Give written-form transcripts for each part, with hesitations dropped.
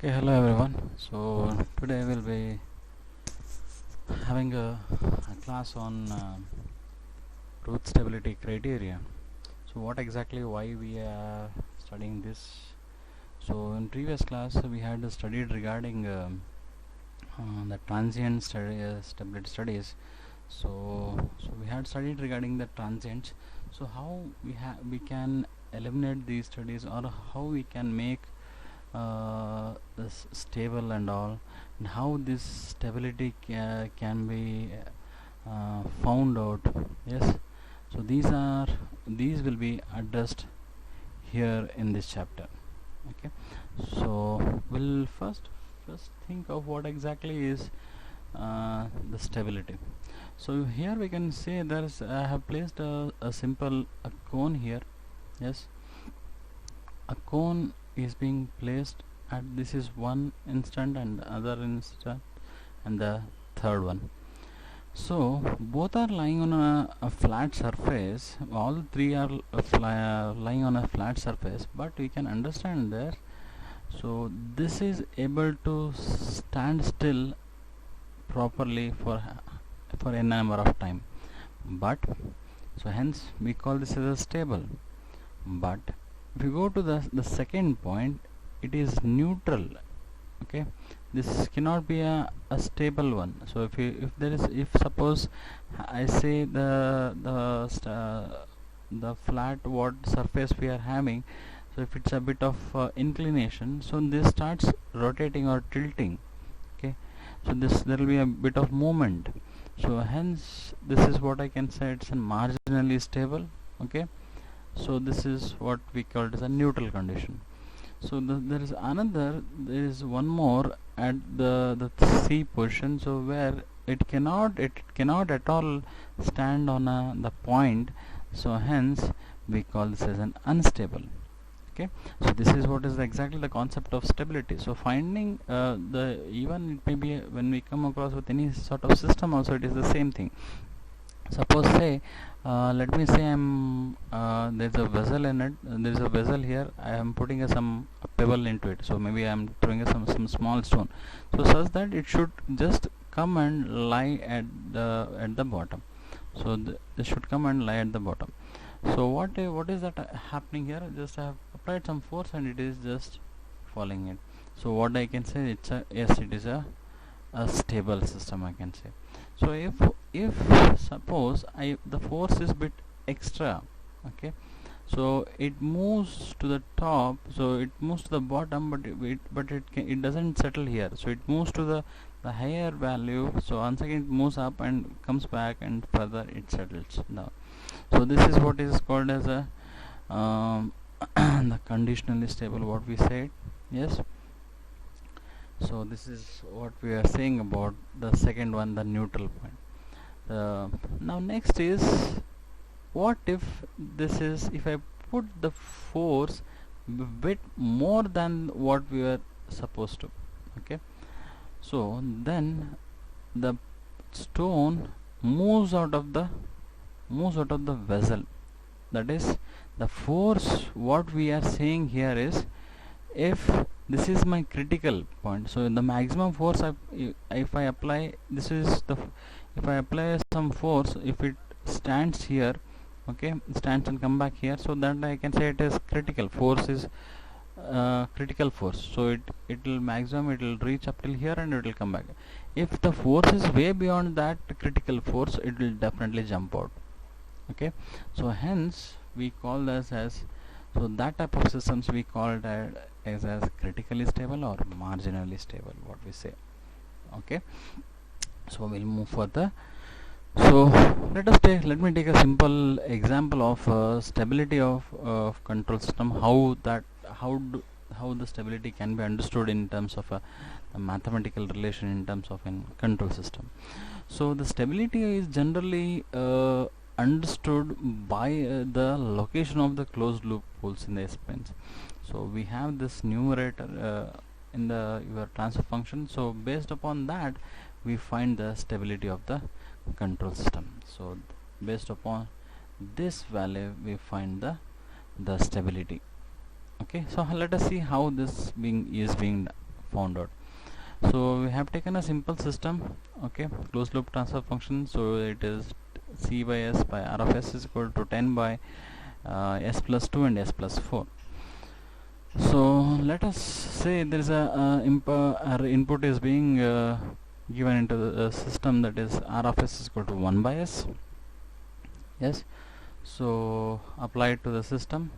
Okay, hello everyone. So today we'll be having a class on Routh stability criteria. So what exactly why we are studying this? So in previous class we had studied regarding the transient stability studies. So we had studied regarding the transients. So how we can eliminate these studies, or how we can make this stable and all, and how this stability can be found out. Yes, so these will be addressed here in this chapter. Okay, so we'll first think of what exactly is the stability. So here we can say there's I have placed a simple cone here. Yes, a cone is being placed at this is one instant and the other instant and the third one. So both are lying on a flat surface. All three are lying on a flat surface, but we can understand there. So this is able to stand still properly for a number of time, but so hence we call this as a stable. But if you go to the second point, it is neutral. Okay, this cannot be a stable one. So if suppose I say the flat what surface we are having, so if it's a bit of inclination, so this starts rotating or tilting. Okay, so there will be a bit of movement, so hence this is what I can say, it's a marginally stable. Okay, so this is what we call it as a neutral condition. So there is one more at the C position, so where it cannot at all stand on the point, so hence we call this as an unstable. Okay, so this is what is exactly the concept of stability. So finding the even it may be when we come across with any sort of system also, it is the same thing. Suppose say let me say I'm there's a vessel in it, there's a vessel here, I am putting some pebble into it, so maybe I'm throwing some small stone, so such that it should just come and lie at the bottom. So this should come and lie at the bottom. So what is that happening here? Just I have applied some force and it is just falling in. So what I can say, it's a yes, it is a stable system, I can say. So if suppose the force is bit extra, okay, so it moves to the top, so it moves to the bottom, but it doesn't settle here, so it moves to the higher value, so once again it moves up and comes back and further it settles down. So this is what is called as a the conditionally stable, what we said. Yes, so this is what we are saying about the second one, the neutral point. Now next is, what if if I put the force bit more than what we were supposed to. Okay, so then the stone moves out of the vessel. That is, the force what we are saying here is, if this is my critical point, so the maximum force if I apply, this is the if I apply some force, if it stands here, okay, stands and come back here, so that I can say it is critical force is critical force. So it will maximum, it will reach up till here and it will come back. If the force is way beyond that critical force, it will definitely jump out. Okay, so hence we call this as, so that type of systems we call it as critically stable or marginally stable, what we say. Okay, so we'll move further. So let me take a simple example of stability of control system, how the stability can be understood in terms of a mathematical relation in terms of a control system. So the stability is generally understood by the location of the closed loop poles in the experiments. So we have this numerator in your transfer function, so based upon that we find the stability of the control system. So based upon this value we find the stability. Okay, so let us see how this is being found out. So we have taken a simple system, okay, closed loop transfer function. So it is C by S by R of S is equal to 10 by S plus 2 and S plus 4. So let us say there is a our input is being given into the system, that is R of S is equal to 1 by S. Yes, so apply it to the system.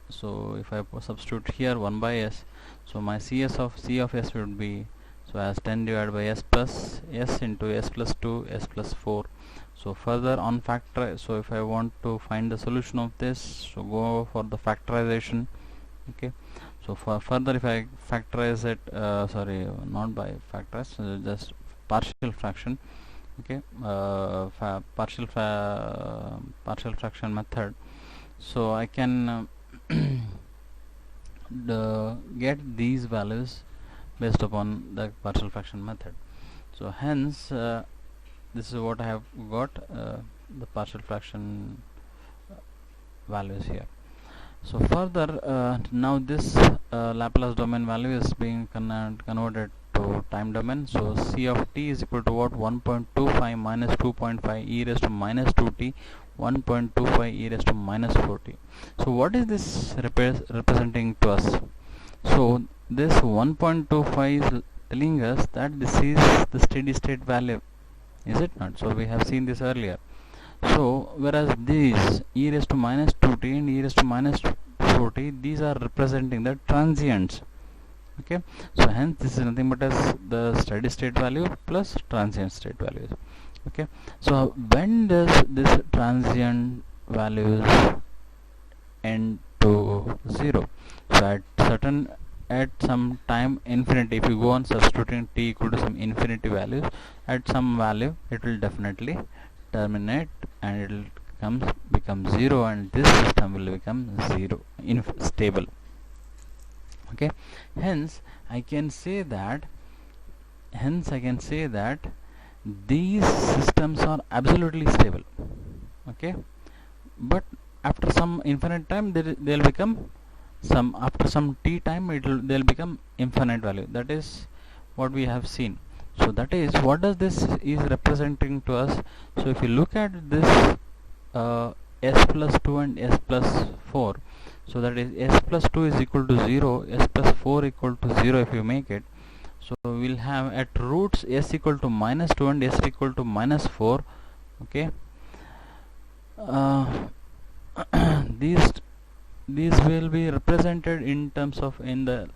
So if I substitute here 1 by S, so my C of S would be, so as 10 divided by S plus S into S plus 2 S plus 4. So further on factor, so if I want to find the solution of this, so go for the factorization. Okay, so for further, if I factorize it, sorry, not by factorize, just partial fraction. Okay, partial fraction method. So I can get these values based upon the partial fraction method. So hence this is what I have got, the partial fraction values here. So further, now this Laplace domain value is being converted to time domain. So C of t is equal to what? 1.25 minus 2.5 e raised to minus 2t, 1.25 e raised to minus 4t. So what is this representing to us? So this 1.25 is telling us that this is the steady state value, is it not? So we have seen this earlier. So whereas these e raised to minus 2t and e raised to minus 4t, these are representing the transients. Okay, so hence this is nothing but as the steady state value plus transient state values. Okay, so when does this transient values end to 0? So at some time infinity, if you go on substituting t equal to some infinity values, at some value it will definitely terminate and it will become 0, and this system will become stable. Okay, hence I can say that these systems are absolutely stable. Okay, but after some infinite time they'll become after some t time they'll become infinite value. That is what we have seen. So that is what does this is representing to us. So if you look at this S plus 2 and S plus 4, so that is S plus 2 is equal to 0, S plus 4 equal to 0 if you make it. So we'll have at roots S equal to minus 2 and S equal to minus 4. Okay, these will be represented in terms of, in the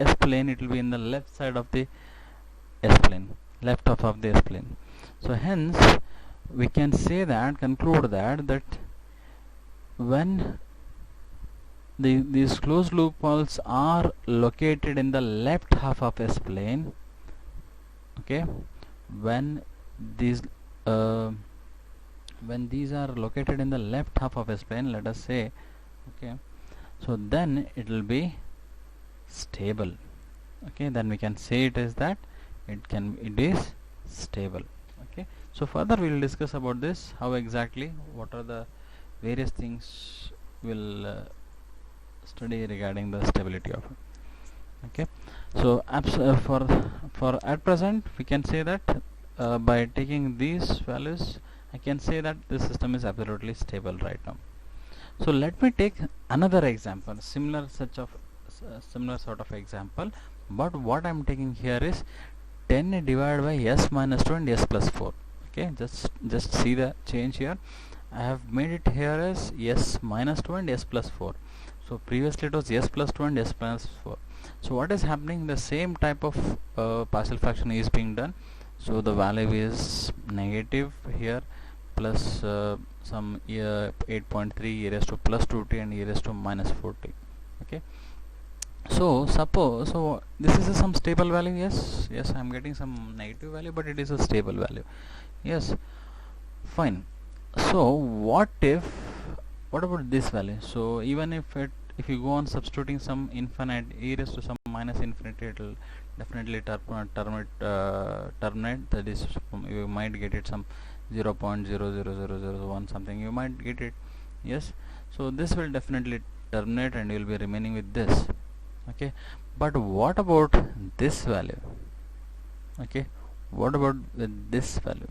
S plane it will be in the left side of the S plane, left half of the S plane. So hence we can say that, conclude that when these closed loop poles are located in the left half of S plane, okay, when these are located in the left half of S plane, let us say, okay, so then it will be stable. Okay, then we can say it is that it is stable. Okay, so further we will discuss about this, how exactly, what are the various things we'll study regarding the stability of it. Okay, so for at present we can say that by taking these values I can say that this system is absolutely stable right now. So let me take another example, similar sort of example, but what I'm taking here is 10 divided by S minus 2 and S plus 4. Okay, just see the change here. I have made it here as S minus 2 and S plus 4. So previously it was S plus 2 and S plus 4. So what is happening, the same type of partial fraction is being done. So the value is negative here, plus some 8.3 e raised to plus 2t and e raised to minus 4t. Okay, so suppose, so this is some stable value. Yes, I am getting some negative value, but it is a stable value. Yes, fine. So what about this value? So even if you go on substituting some infinite e raised to some minus infinity, it will definitely terminate. That is, you might get it some 0.00001 something, you might get it. Yes, so this will definitely terminate and you will be remaining with this. Okay, but what about this value? Okay, what about with this value?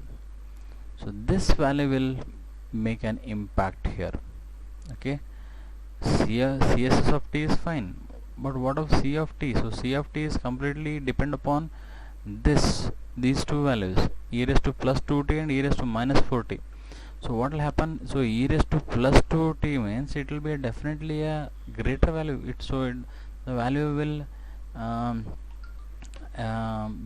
So this value will make an impact here. Okay, CSS of t is fine, but what of C of t? So C of t is completely depend upon these two values, e raised to plus 2t and e raised to minus 4t. So what will happen? So e raised to plus 2t means it will be definitely a greater value. The value will um,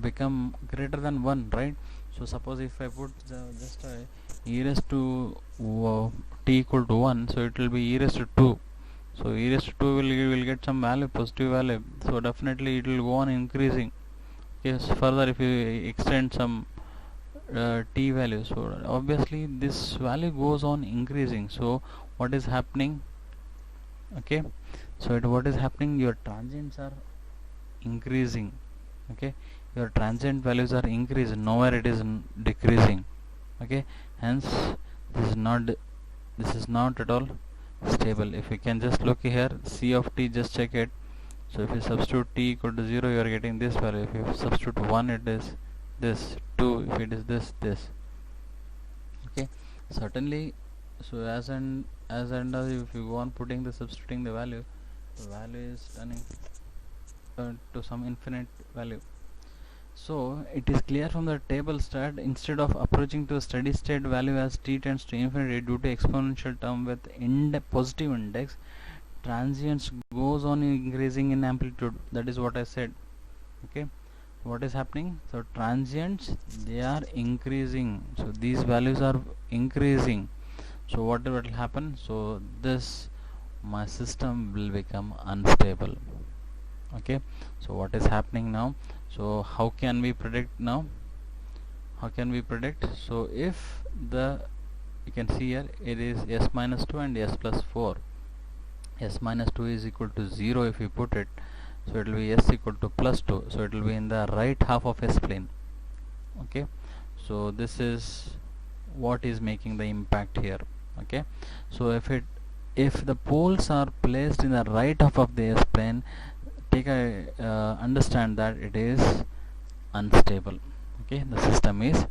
become greater than 1, right? So suppose if I put just e raised to t equal to 1, so it will be e raised to 2. So e raised to 2 will get some value, positive value. So definitely it will go on increasing. Yes, further if you extend some t value, so obviously this value goes on increasing. So what is happening? Okay, so what is happening? Your transients are increasing. Okay, your transient values are increasing, nowhere it is decreasing. Okay, hence this is not at all stable. If you can just look here, C of t, just check it. So if you substitute t equal to 0, you are getting this value. If you substitute 1, it is this. 2, if it is this. Okay, certainly. So as if you go on putting the substituting the value is turning to some infinite value. So it is clear from the table that instead of approaching to a steady state value as t tends to infinity due to exponential term with positive index, transients goes on increasing in amplitude. That is what I said. Okay, what is happening? So transients, they are increasing, so these values are increasing. So what will happen? So my system will become unstable. Okay, so what is happening now? So how can we predict now? So if you can see here, it is s minus 2 and s plus 4. S minus 2 is equal to 0 if you put it, so it will be s equal to plus 2, so it will be in the right half of s plane. Okay, so this is what is making the impact here. Okay, so if the poles are placed in the right half of the s plane, understand that it is unstable. Okay, the system is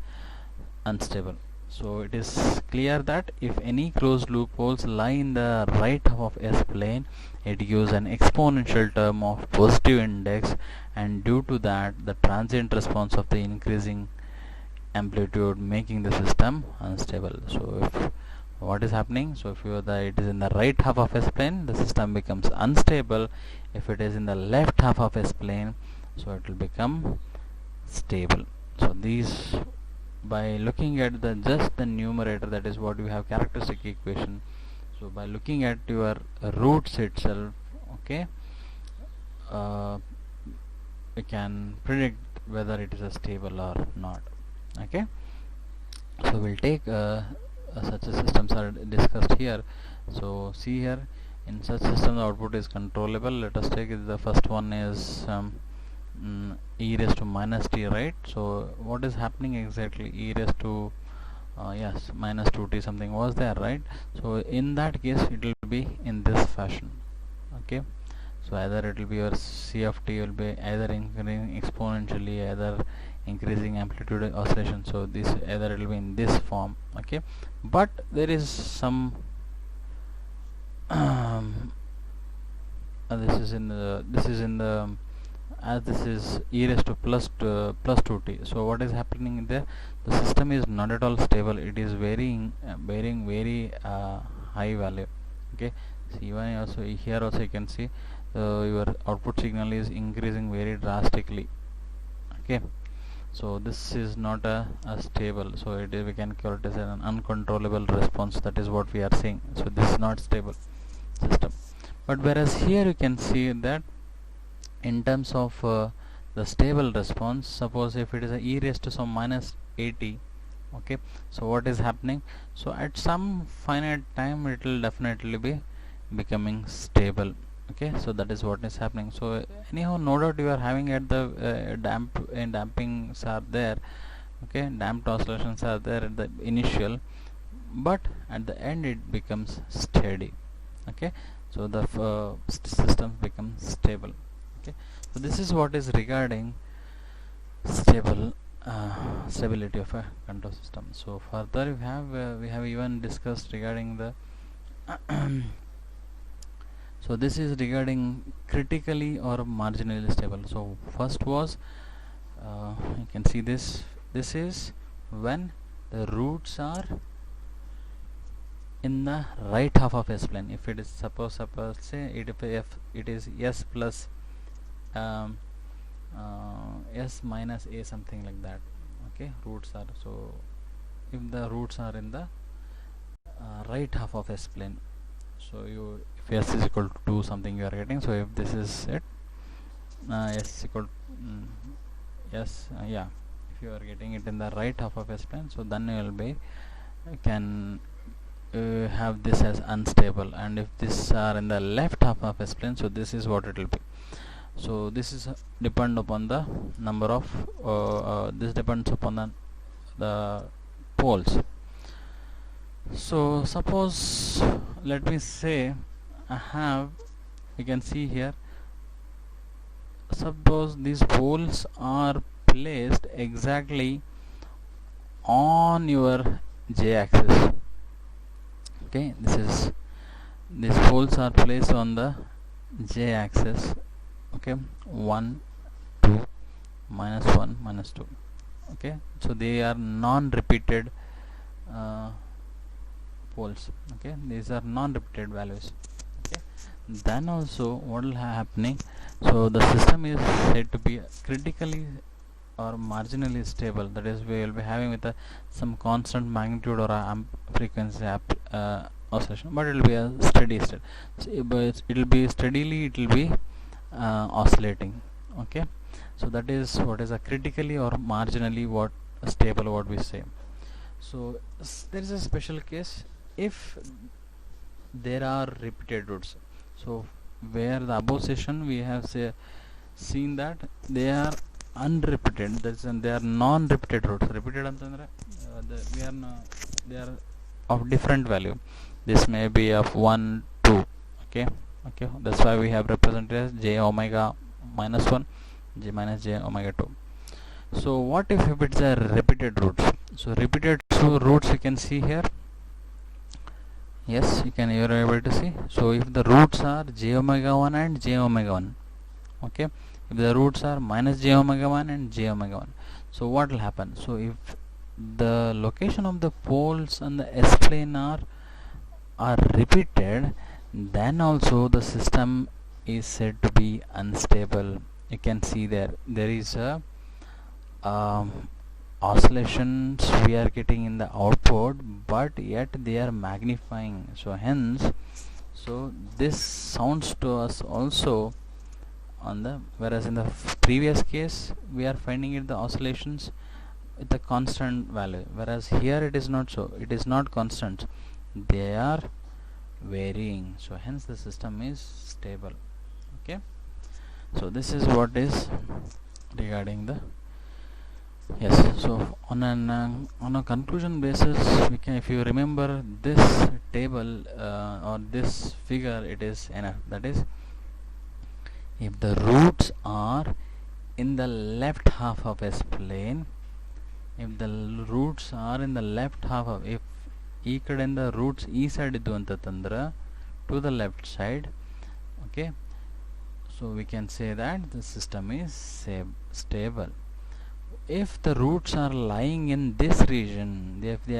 unstable. So it is clear that if any closed loop poles lie in the right half of s plane, it gives an exponential term of positive index, and due to that the transient response of the increasing amplitude making the system unstable. So if what is happening? So if it is in the right half of s plane, the system becomes unstable. If it is in the left half of s plane, so it will become stable. So these, by looking at just the numerator, that is what we have characteristic equation. So by looking at your roots itself, okay, we can predict whether it is a stable or not. Okay, so we'll take such a systems are discussed here. So see here, in such system the output is controllable. Let us take it, the first one is e raised to minus t, right? So what is happening exactly? E raised to yes, minus 2t something was there, right? So in that case it will be in this fashion. Okay, so either it will be your C of t will be either increasing exponentially, either increasing amplitude oscillation. So this either it will be in this form. Okay, but there is some this is in the as this is e raised to plus 2t. So what is happening there? The system is not at all stable. It is varying very high value. Okay, so even also here also you can see your output signal is increasing very drastically. Okay, so this is not a stable, so we can call it as an uncontrollable response. That is what we are saying. So this is not stable system. But whereas here you can see that in terms of the stable response, suppose if it is a e raised to some minus 80, okay, so what is happening? So at some finite time it will definitely be becoming stable. Okay, so that is what is happening. So anyhow, no doubt you are having at the dampings are there. Okay, damped oscillations are there at the initial, but at the end it becomes steady. Okay, so the system becomes stable. Okay, so this is what is regarding stable stability of a control system. So further we have even discussed regarding the so this is regarding critically or marginally stable. So first was you can see this is when the roots are in the right half of S plane. If it is suppose say if it is S plus um, S minus A, something like that. Okay, roots are, so if the roots are in the right half of S plane, so you, if S is equal to 2 something you are getting, so if this is it, S is equal yeah, if you are getting it in the right half of S plane, so then you will be can have this as unstable, and if this are in the left half of S plane, so this is what it will be. So this is depend upon the number of this depends upon the poles. So suppose, let me say I have, you can see here, suppose these poles are placed exactly on your J axis. Okay, these poles are placed on the J axis. Okay, 1 2 minus 1 minus 2. Okay, so they are non-repeated poles. Okay, these are non-repeated values. Okay, then also what will happening, so the system is said to be critically or marginally stable, that is we will be having with some constant magnitude or frequency oscillation, but it will be a steady state. So, but it will be steadily, it will be oscillating. Okay, so that is what is a critically or marginally what stable, what we say. So there is a special case if there are repeated roots. So where the above session we have seen that they are unrepeated, that's and they are non-repeated roots. Repeated antandre they are of different value. This may be of 1 2. Okay, that's why we have represented as j omega minus 1, j minus j omega 2. So what if it's a repeated roots? So repeated roots you can see here. Yes, you are able to see. So if the roots are j omega 1 and j omega 1, okay, if the roots are minus j omega 1 and j omega 1, so what will happen? So if the location of the poles on the S plane are repeated, then also the system is said to be unstable. You can see there is a oscillations we are getting in the output, but yet they are magnifying. So hence, so this sounds to us also on the, whereas in the previous case we are finding it the oscillations with a constant value, whereas here it is not so, it is not constant, they are varying. So hence the system is stable. Okay, so this is what is regarding the so on a conclusion basis, we can, if you remember this table or this figure, it is enough. That is, if the roots are in the left half of S plane, if the roots are in the left half of, if ಈ ಕಡೆಯಿಂದ roots ಈ side ಇದ್ದು ಅಂತಂದ್ರೆ to the left side, okay, so we can say that the system is stable. If the roots are lying in this region, if we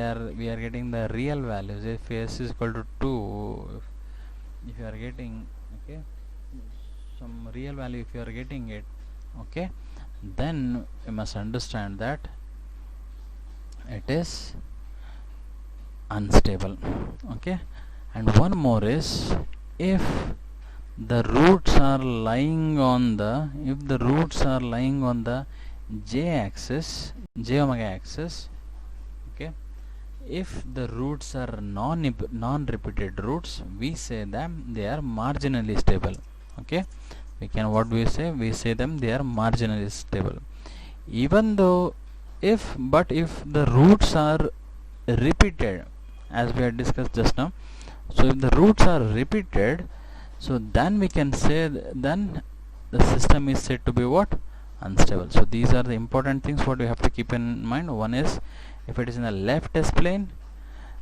are getting the real values, if S is equal to 2, if you are getting, okay, some real value, if you are getting it, okay, then you must understand that it is unstable. Okay, and one more is, if the roots are lying on the, if the roots are lying on the j axis, j omega axis, okay, if the roots are non-repeated roots, we say them they are marginally stable. Okay, we can, what we say them they are marginally stable. Even though if the roots are repeated, as we had discussed just now, so if the roots are repeated, so then we can say then the system is said to be what? Unstable. So these are the important things what you have to keep in mind. One is, if it is in the left S plane,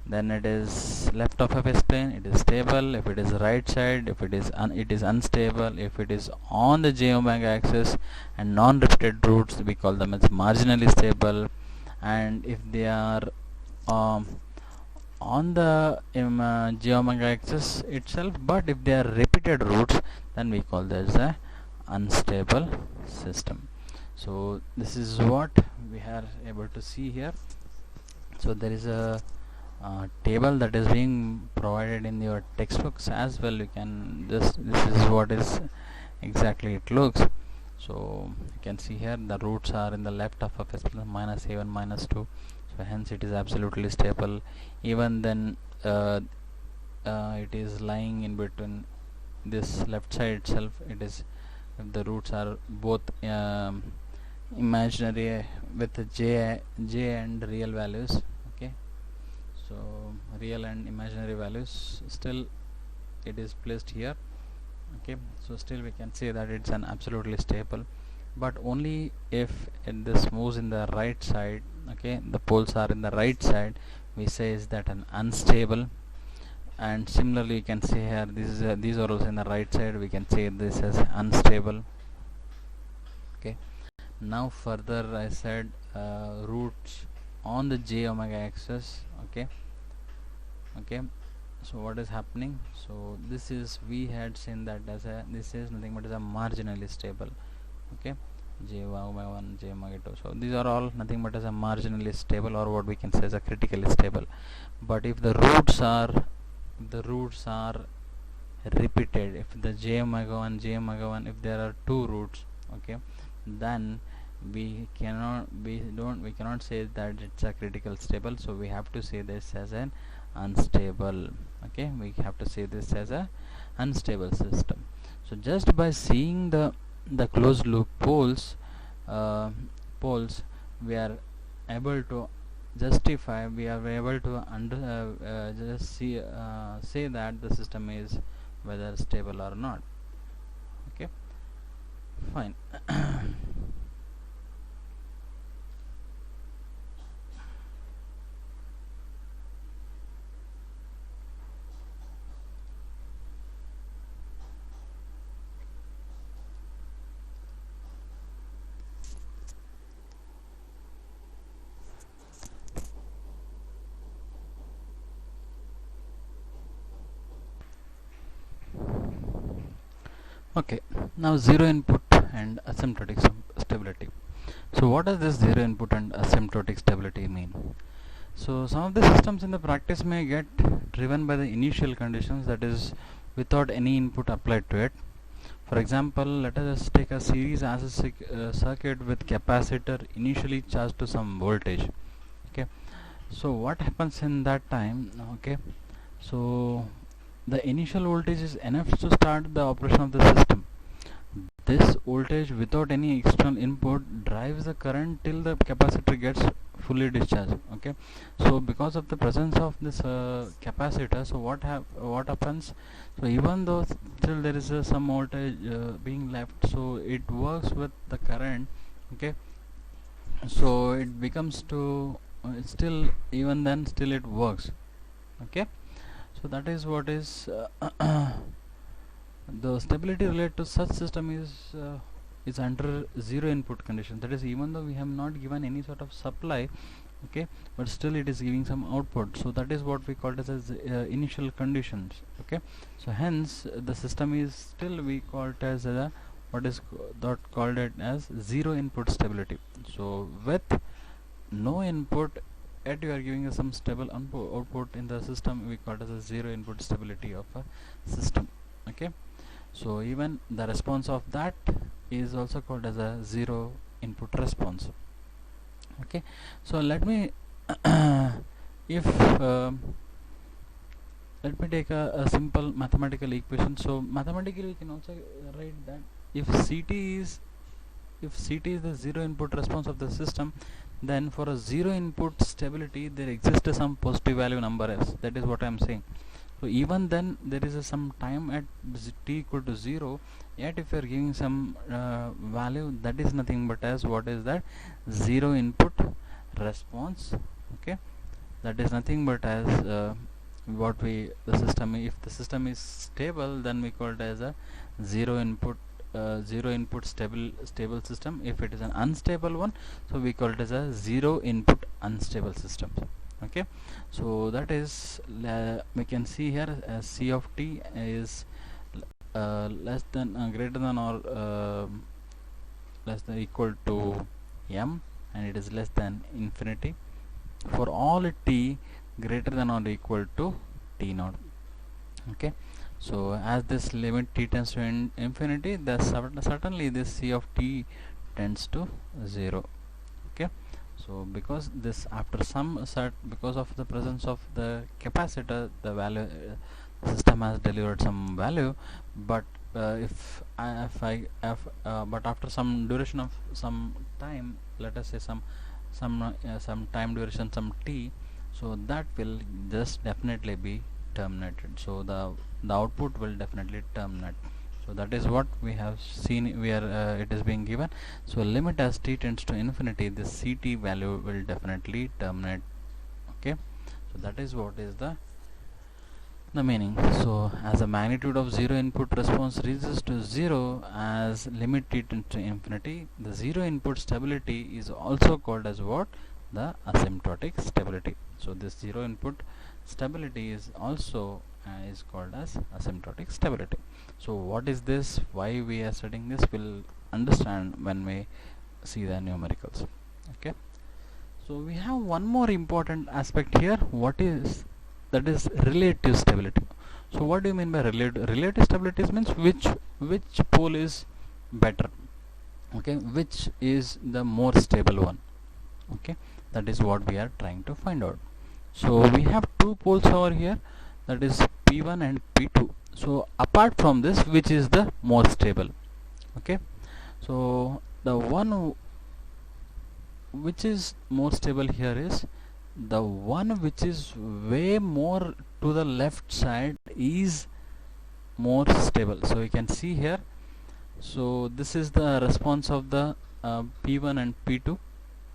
then it is left of S plane, it is stable. If it is right side, if it is it is unstable. If it is on the j omega axis and non-repeated roots, we call them as marginally stable. And if they are um, on the j omega axis itself, but if they are repeated roots, then we call this a unstable system. So this is what we are able to see here. So there is a table that is being provided in your textbooks as well. You can this is what is exactly it looks. So you can see here the roots are in the left of s plus minus a1 minus 2, so hence it is absolutely stable. Even then it is lying in between this left side itself. It is, if the roots are both imaginary with j and real values, okay, so real and imaginary values, still it is placed here, okay. So still we can say that it's an absolutely stable, but only if this moves in the right side, okay, the poles are in the right side, we say is that an unstable. And similarly you can see here, this is these are also in the right side, we can say this as unstable, okay. Now further I said roots on the j omega axis, okay. So what is happening? So this is, we had seen that as a, this is nothing but as a marginally stable, okay, j omega 1, j omega 2. So these are all nothing but as a marginally stable, or what we can say as a critically stable. But if the roots are repeated, if the j omega 1, j omega 1, if there are two roots, okay, then we cannot say that it's a critical stable. So we have to say this as an unstable, okay. We have to say this as a unstable system. So just by seeing the closed loop poles, we are able to justify, we are able to just say that the system is whether stable or not, okay, fine. Okay, now zero input and asymptotic stability. So what does this zero input and asymptotic stability mean? So some of the systems in the practice may get driven by the initial conditions, that is without any input applied to it. For example, let us take a series as a circuit with capacitor initially charged to some voltage, okay. So what happens in that time, okay, so the initial voltage is enough to start the operation of the system. This voltage without any external input drives the current till the capacitor gets fully discharged, okay. So because of the presence of this capacitor, so what happens, so even though still there is some voltage being left, so it works with the current, okay. So it becomes to still, even then still it works, okay. So that is what is the stability related to such system is under zero input condition. That is, even though we have not given any sort of supply, okay, but still it is giving some output. So that is what we call it as initial conditions, okay. So hence the system is still, we call it as a what is called it as zero input stability. So with no input, yet you are giving us some stable output in the system, we call it as a zero input stability of a system, okay. So even the response of that is also called as a zero input response, okay. So let me if let me take a simple mathematical equation. So mathematically we can also write that if CT is the zero input response of the system, then for a zero input stability there exists some positive value number s. That is what I am saying, So even then there is some time at t equal to 0, yet if you are giving some value, that is nothing but as what is that, 0 input response. Okay, that is nothing but as what we the system, if the system is stable, then we call it as a zero input stable system. If it is an unstable one, so we call it as a zero input unstable system. Okay, so that is we can see here c of t is less than greater than or less than equal to m, and it is less than infinity for all t greater than or equal to t naught. Okay, so as this limit t tends to infinity, the certainly this c of t tends to 0. Okay, so because this after some because of the presence of the capacitor, the value system has delivered some value, but but after some duration of some time, let us say some time duration, some t, so that will just definitely be terminated. So the output will definitely terminate. So that is what we have seen where it is being given. So limit as t tends to infinity, this ct value will definitely terminate. Okay, so that is what is the meaning. So as the magnitude of 0 input response reaches to 0 as limit t tends to infinity, the 0 input stability is also called as what, the asymptotic stability. So this 0 input stability is also is called as asymptotic stability. So what is this, why we are studying this, we'll understand when we see the numericals. Okay, so we have one more important aspect here, what is, that is relative stability. So what do you mean by relative stability? Means which pole is better, okay, which is the more stable one. Okay, that is what we are trying to find out. So we have two poles over here, that is p1 and p2. So apart from this, which is the more stable? Okay, so the one which is more stable here is the one which is way more to the left side is more stable. So you can see here, so this is the response of the p1 and p2.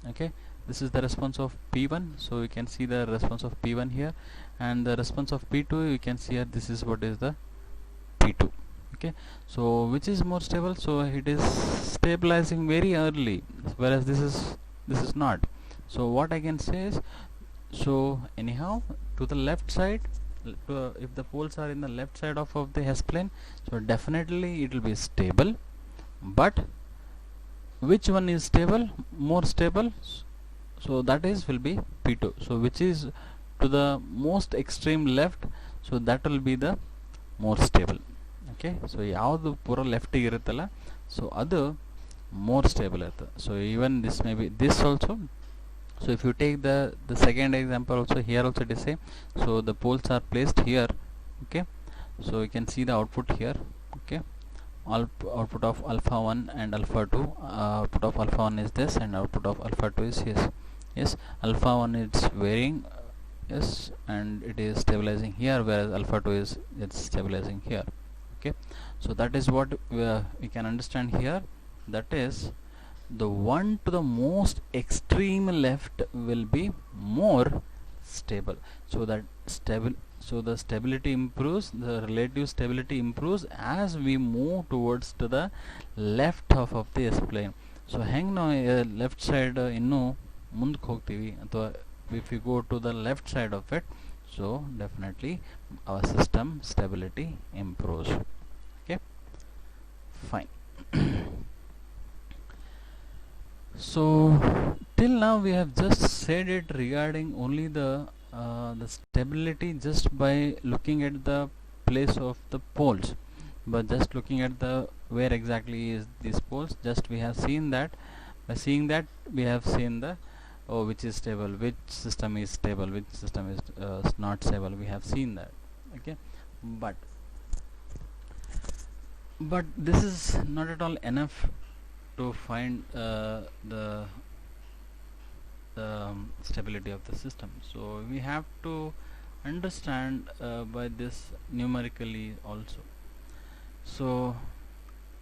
Okay, this is the response of p1, so you can see the response of p1 here, and the response of p2 you can see here, this is what is the p2. Okay, so which is more stable? So it is stabilizing very early, whereas this is not. So what I can say is, so anyhow to the left side, if the poles are in the left side of the S-plane, so definitely it will be stable. But which one is stable, more stable? So that is will be p2. So which is to the most extreme left, so that will be the more stable. Okay, so ಯಾವುದು ಪೂರ left ಇರುತ್ತಲ್ಲ, so ಅದು more stable ಇರುತ್ತೆ. So even this may be this also. So if you take the second example also, here also it is same. So the poles are placed here. Okay, so you can see the output here. Okay, output of alpha 1 and alpha 2, output of alpha 1 is this and output of alpha 2 is yes. Yes, alpha 1 is varying, yes, and it is stabilizing here, whereas alpha 2 is it's stabilizing here. Okay, so that is what we can understand here, that is the one to the most extreme left will be more stable. So that the stability improves, the relative stability improves as we move towards to the left half of the S-plane. So ಹೆಂಗೆ ನಾವು left side ಇನ್ನೂ ಮುಂದಕ್ಕೆ ಹೋಗ್ತೀವಿ, ಅಥವಾ if you go to the left side of it, so definitely our system stability improves. Okay, fine. So till now we have just said it regarding only the stability just by looking at the place of the poles, but just looking at the where exactly is these poles, just we have seen that. By seeing that, we have seen the which is stable, which system is stable, which system is not stable, we have seen that. Okay, but this is not at all enough to find the stability of the system. So we have to understand by this numerically also. So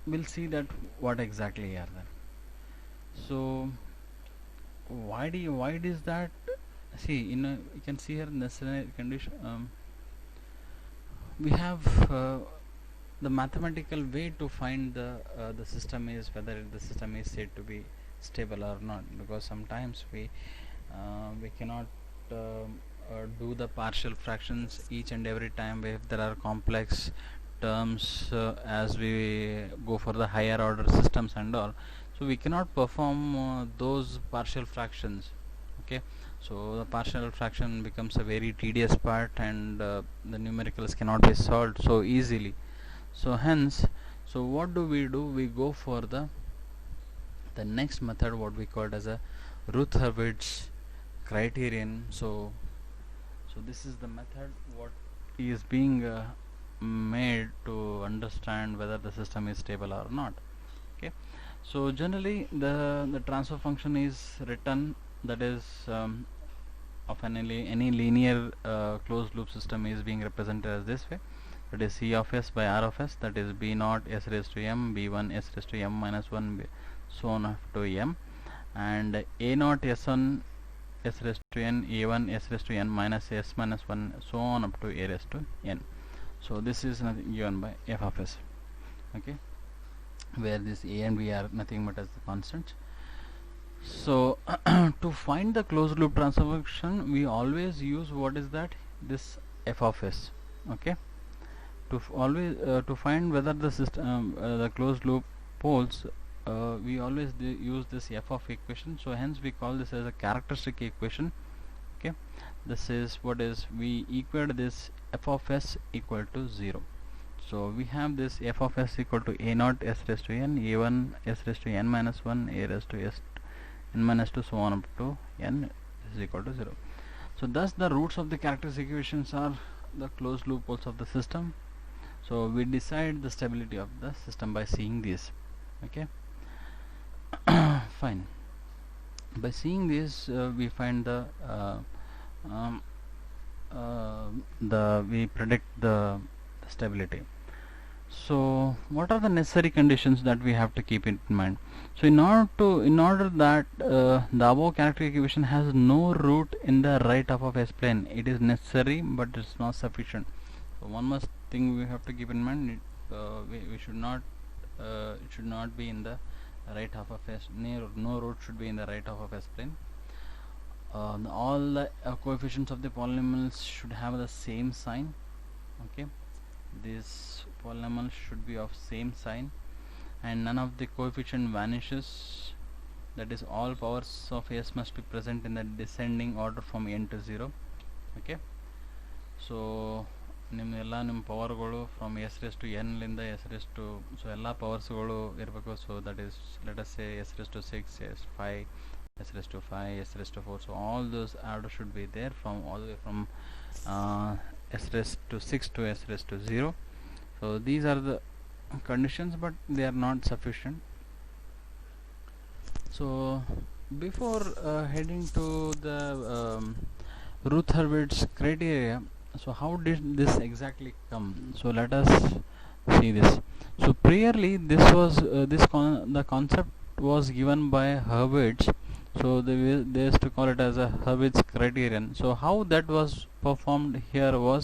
we'll see that what exactly are there. So why is that? See, you can see here necessary condition. We have the mathematical way to find the system is whether the system is said to be stable or not, because sometimes we cannot do the partial fractions each and every time if there are complex terms as we go for the higher order systems and all. So we cannot perform those partial fractions. Okay, so the partial fraction becomes a very tedious part, and the numericals cannot be solved so easily. So hence, so what do? We go for the next method, what we called as a Routh criterion. So this is the method what is being made to understand whether the system is stable or not. Okay, so generally the transfer function is written, that is of any linear closed loop system is being represented as this way, that is C of s by R of s, that is b naught s raised to m, b1 s raised to m minus 1, so on up to m, and a naught s1 s raised to n, a1 s raised to n minus s minus 1, so on up to a raised to n. So this is nothing given by f of s. Okay, where this a and b are nothing but as the constants. So to find the closed loop transfer function, we always use what is that, this f of s. Okay, to always to find whether the system the closed loop poles, we always use this f of equation. So hence we call this as a characteristic equation. Okay, this is what is, we equate this f of s equal to 0. So we have this f of s equal to a naught s raised to n, a1 s raised to n minus 1, a raised to s n minus 2, so on up to n is equal to 0. So thus the roots of the characteristic equations are the closed loop poles of the system. So we decide the stability of the system by seeing this. Okay, fine. By seeing this, we find we predict the stability. So what are the necessary conditions that we have to keep in mind? So in order that the above characteristic equation has no root in the right half of S plane, it is necessary but it's not sufficient. So one must thing we have to keep in mind, we should not it should not be in the right half of S, no root should be in the right half of S plane. All the coefficients of the polynomials should have the same sign. Okay, this polynomial should be of same sign, and none of the coefficient vanishes, that is all powers of S must be present in the descending order from n to 0. Okay, so ನಿಮ್ಮ ಪವರ್ಗಳು from s raise to n ಲಿಂದ s raise to, so ಎಲ್ಲ ಪವರ್ಸ್ಗಳು ಇರಬೇಕು. So that is let us say s raise to 6, s 5, s raise to 5, s raise to 4. So all those order should be there from all the way from s raised to 6 to s raised to 0. So these are the conditions, but they are not sufficient. So before heading to the Routh criteria, so how did this exactly come? So let us see this. So previously this was the concept was given by Hurwitz. So they used to call it as a Hurwitz criterion. So how that was performed here was,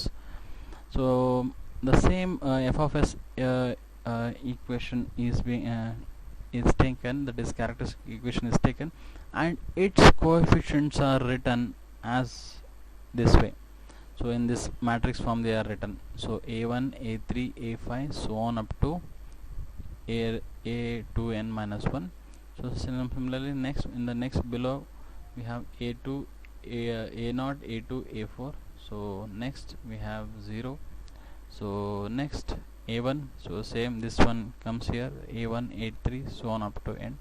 so the same f of s equation is being is taken, that is characteristic equation is taken, and its coefficients are written as this way. So in this matrix form they are written. So a1, a3, a5, so on up to a2n minus 1. So similarly next, in the next below we have a2, a0, a2, a4. So next we have 0. So next a1, so same, this one comes here, a1, a3, so on up to n.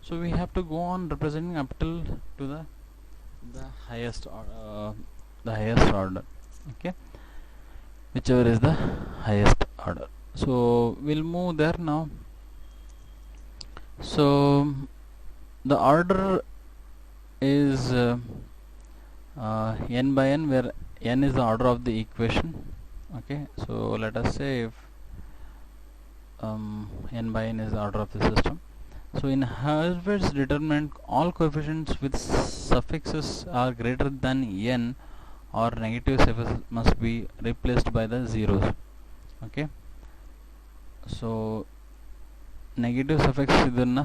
So we have to go on representing up till to the highest order. Okay, whichever is the highest order. So we'll move there now. So the order is n by n, where n is the order of the equation. Okay, so let us say if n by n is the order of the system. So in Herbert's determinant, all coefficients with suffixes are greater than n or negative suffixes must be replaced by the zeros. Okay, so negative suffix idನ್ನ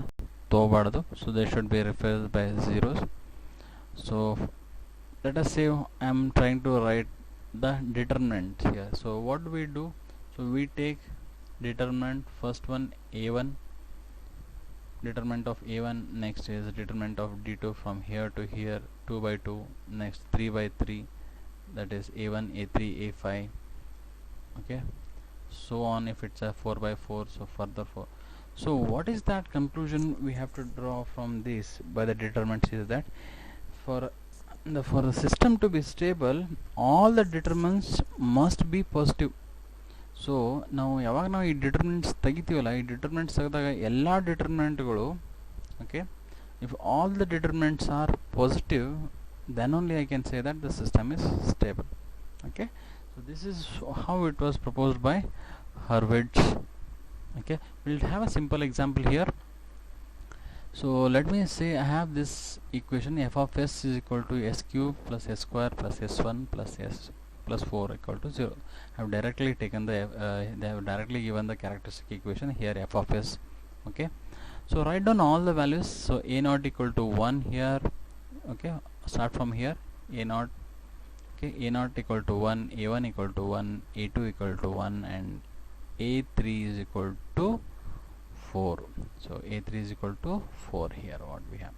ತಗೋಬಾರ್ದು, so they should be replaced by zeros. So let us say I am trying to write the determinant here. So what do we do? So we take determinant, first one a1, determinant of a1, next is determinant of d2 from here to here, 2 by 2, next 3 by 3, that is a1, a3, a5, okay, so on. If it's a 4 by 4, so further 4. So what is that conclusion we have to draw from this by the determinants is that for the system to be stable, all the determinants must be positive. So ನಾವು ಯಾವಾಗ ನಾವು ಈ determinants ತೆಗಿತೀವಲ್ಲ, ಈ determinants ತೆಗೆದಾಗ ಎಲ್ಲ ಡಿಟರ್ಮಿನೆಂಟ್ಗಳು, okay, if all the determinants are positive, then only I can say that the system is stable. Okay, so this is how it was proposed by Hurwitz. Okay, we'll have a simple example here. So let me say I have this equation f of s is equal to s cube plus s square plus s1 plus s plus 4 equal to 0. I have directly taken the they have directly given the characteristic equation here, f of s. Okay, so write down all the values. So a naught equal to 1 here. Okay, start from here, a naught. Okay, a naught equal to 1, a1 equal to 1, a2 equal to 1, and a3 is equal to 4. So a3 is equal to 4 here, what we have.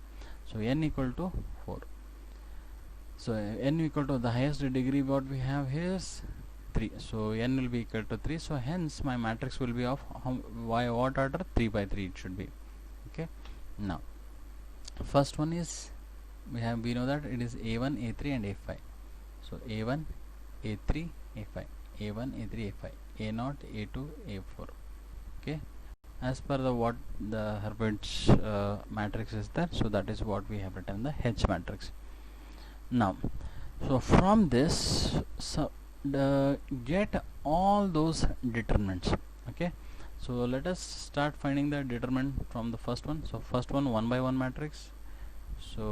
So n equal to 4. So n equal to the highest degree what we have here is 3. So n will be equal to 3. So hence my matrix will be of what order? 3 by 3 it should be. Okay, now first one is we know that it is a1, a3 and a5. So a1, a3, a5, a1, a3, a5, a0, a2, a4. Okay, as per the what the Herbert's matrix is there, so that is what we have written, the H matrix. Now so from this, so get all those determinants. Okay, so let us start finding the determinant from the first one. So first one 1 by 1 matrix, so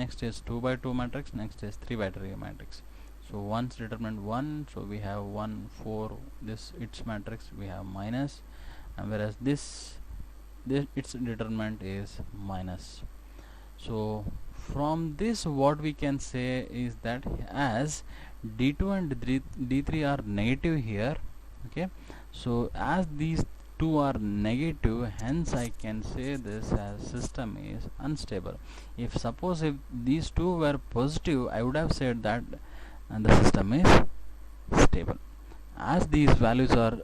next is 2 by 2 matrix, next is 3 by 3 matrix. So once determinant 1, so we have 1, 4, this its matrix we have minus, and whereas this its determinant is minus. So from this what we can say is that as d2 and d3 are negative here, okay, so as these two are negative, hence I can say this as system is unstable. If suppose if these two were positive, I would have said that and the system is stable. As these values are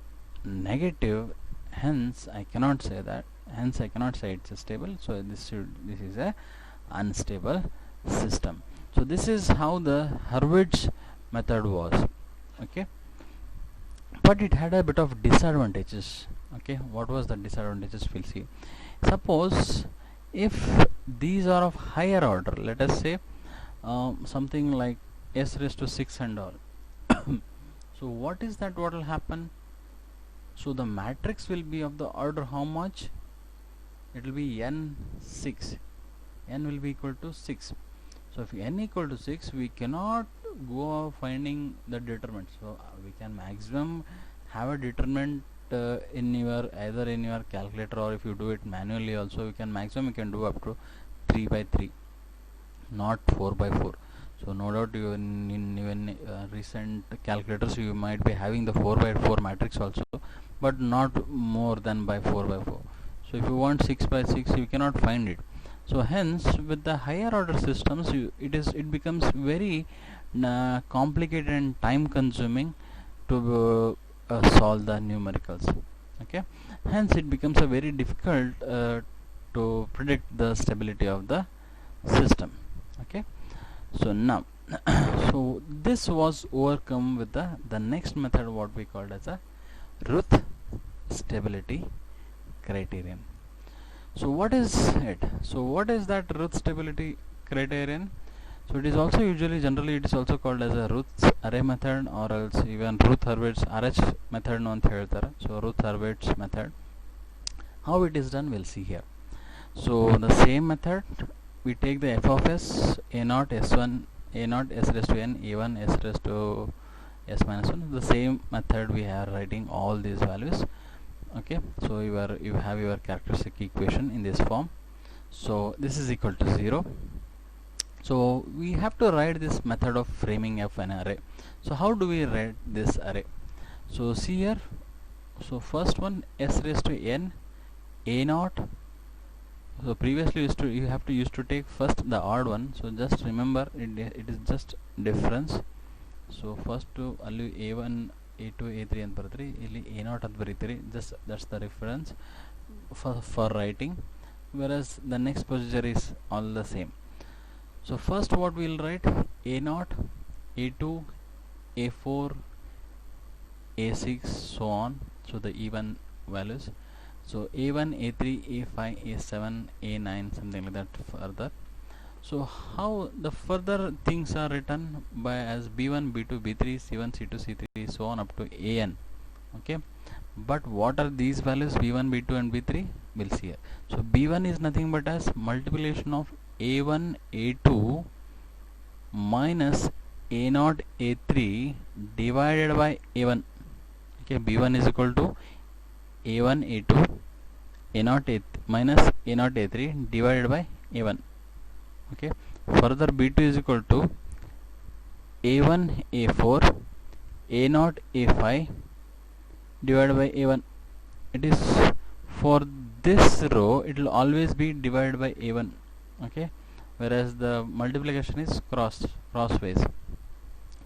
negative, hence I cannot say that, hence I cannot say it's a stable. So this is a unstable system. So this is how the Hurwitz method was. Okay, but it had a bit of disadvantages. Okay, what was the disadvantages? We'll see. Suppose if these are of higher order, let us say something like s raised to 6 and all. So what is that, what will happen? So the matrix will be of the order how much? It will be n6. N will be equal to 6. So if n equal to 6, we cannot go finding the determinant. So we can maximum have a determinant in your either in your calculator, or if you do it manually also, we can maximum you can do up to 3 by 3, not 4 by 4. So no doubt you in recent calculators you might be having the 4 by 4 matrix also, but not more than by 4 by 4. So if you want 6 by 6, you cannot find it. So hence with the higher order systems, it becomes very complicated and time consuming to solve the numericals. Okay, hence it becomes a very difficult to predict the stability of the system. Okay, so now so this was overcome with the next method, what we called as a Routh stability criterion. So what is it? So what is that Routh stability criterion? So it is also generally it is also called as a Routh's array method, or else even Routh Hurwitz's RH method ಅಂತ ಹೇಳ್ತಾರೆ. So Routh Hurwitz's method, how it is done we'll see here. So the same method, we take the f of s a naught s1 a naught s raised to n a1 s raised to s minus 1. The same method we are writing all these values. Okay, so you have your characteristic equation in this form. So this is equal to 0. So we have to write this method of framing of an array. So how do we write this array? So see here, so first one, s raised to n a naught. So previously you have to use to take first the odd one. So just remember it is just difference. So first to allu a1 a2 a3 ಅಂತ ಬರೆದ್ರಿ, ಇಲ್ಲಿ a naught ಅಂತ ಬರೀತೀರಿ. Just that's the reference for writing, whereas the next procedure is all the same. So first what we will write, a naught a2 a4 a6 so on, so the even values. So a1 a3 a5 a7 a9 something like that further. So how the further things are written by as b1 b2 b3 c1 c2 c3 so on up to an. Okay, but what are these values b1 b2 and b3? We'll see here. So b1 is nothing but as multiplication of a1 a2 minus a0 a3 divided by a1. Okay, b1 is equal to a1 a2 a0 a minus a0 a3 divided by a1. Okay, further b2 is equal to a1 a4 a0 a5 divided by a1. It is for this row it will always be divided by a1. Okay, whereas the multiplication is crossways.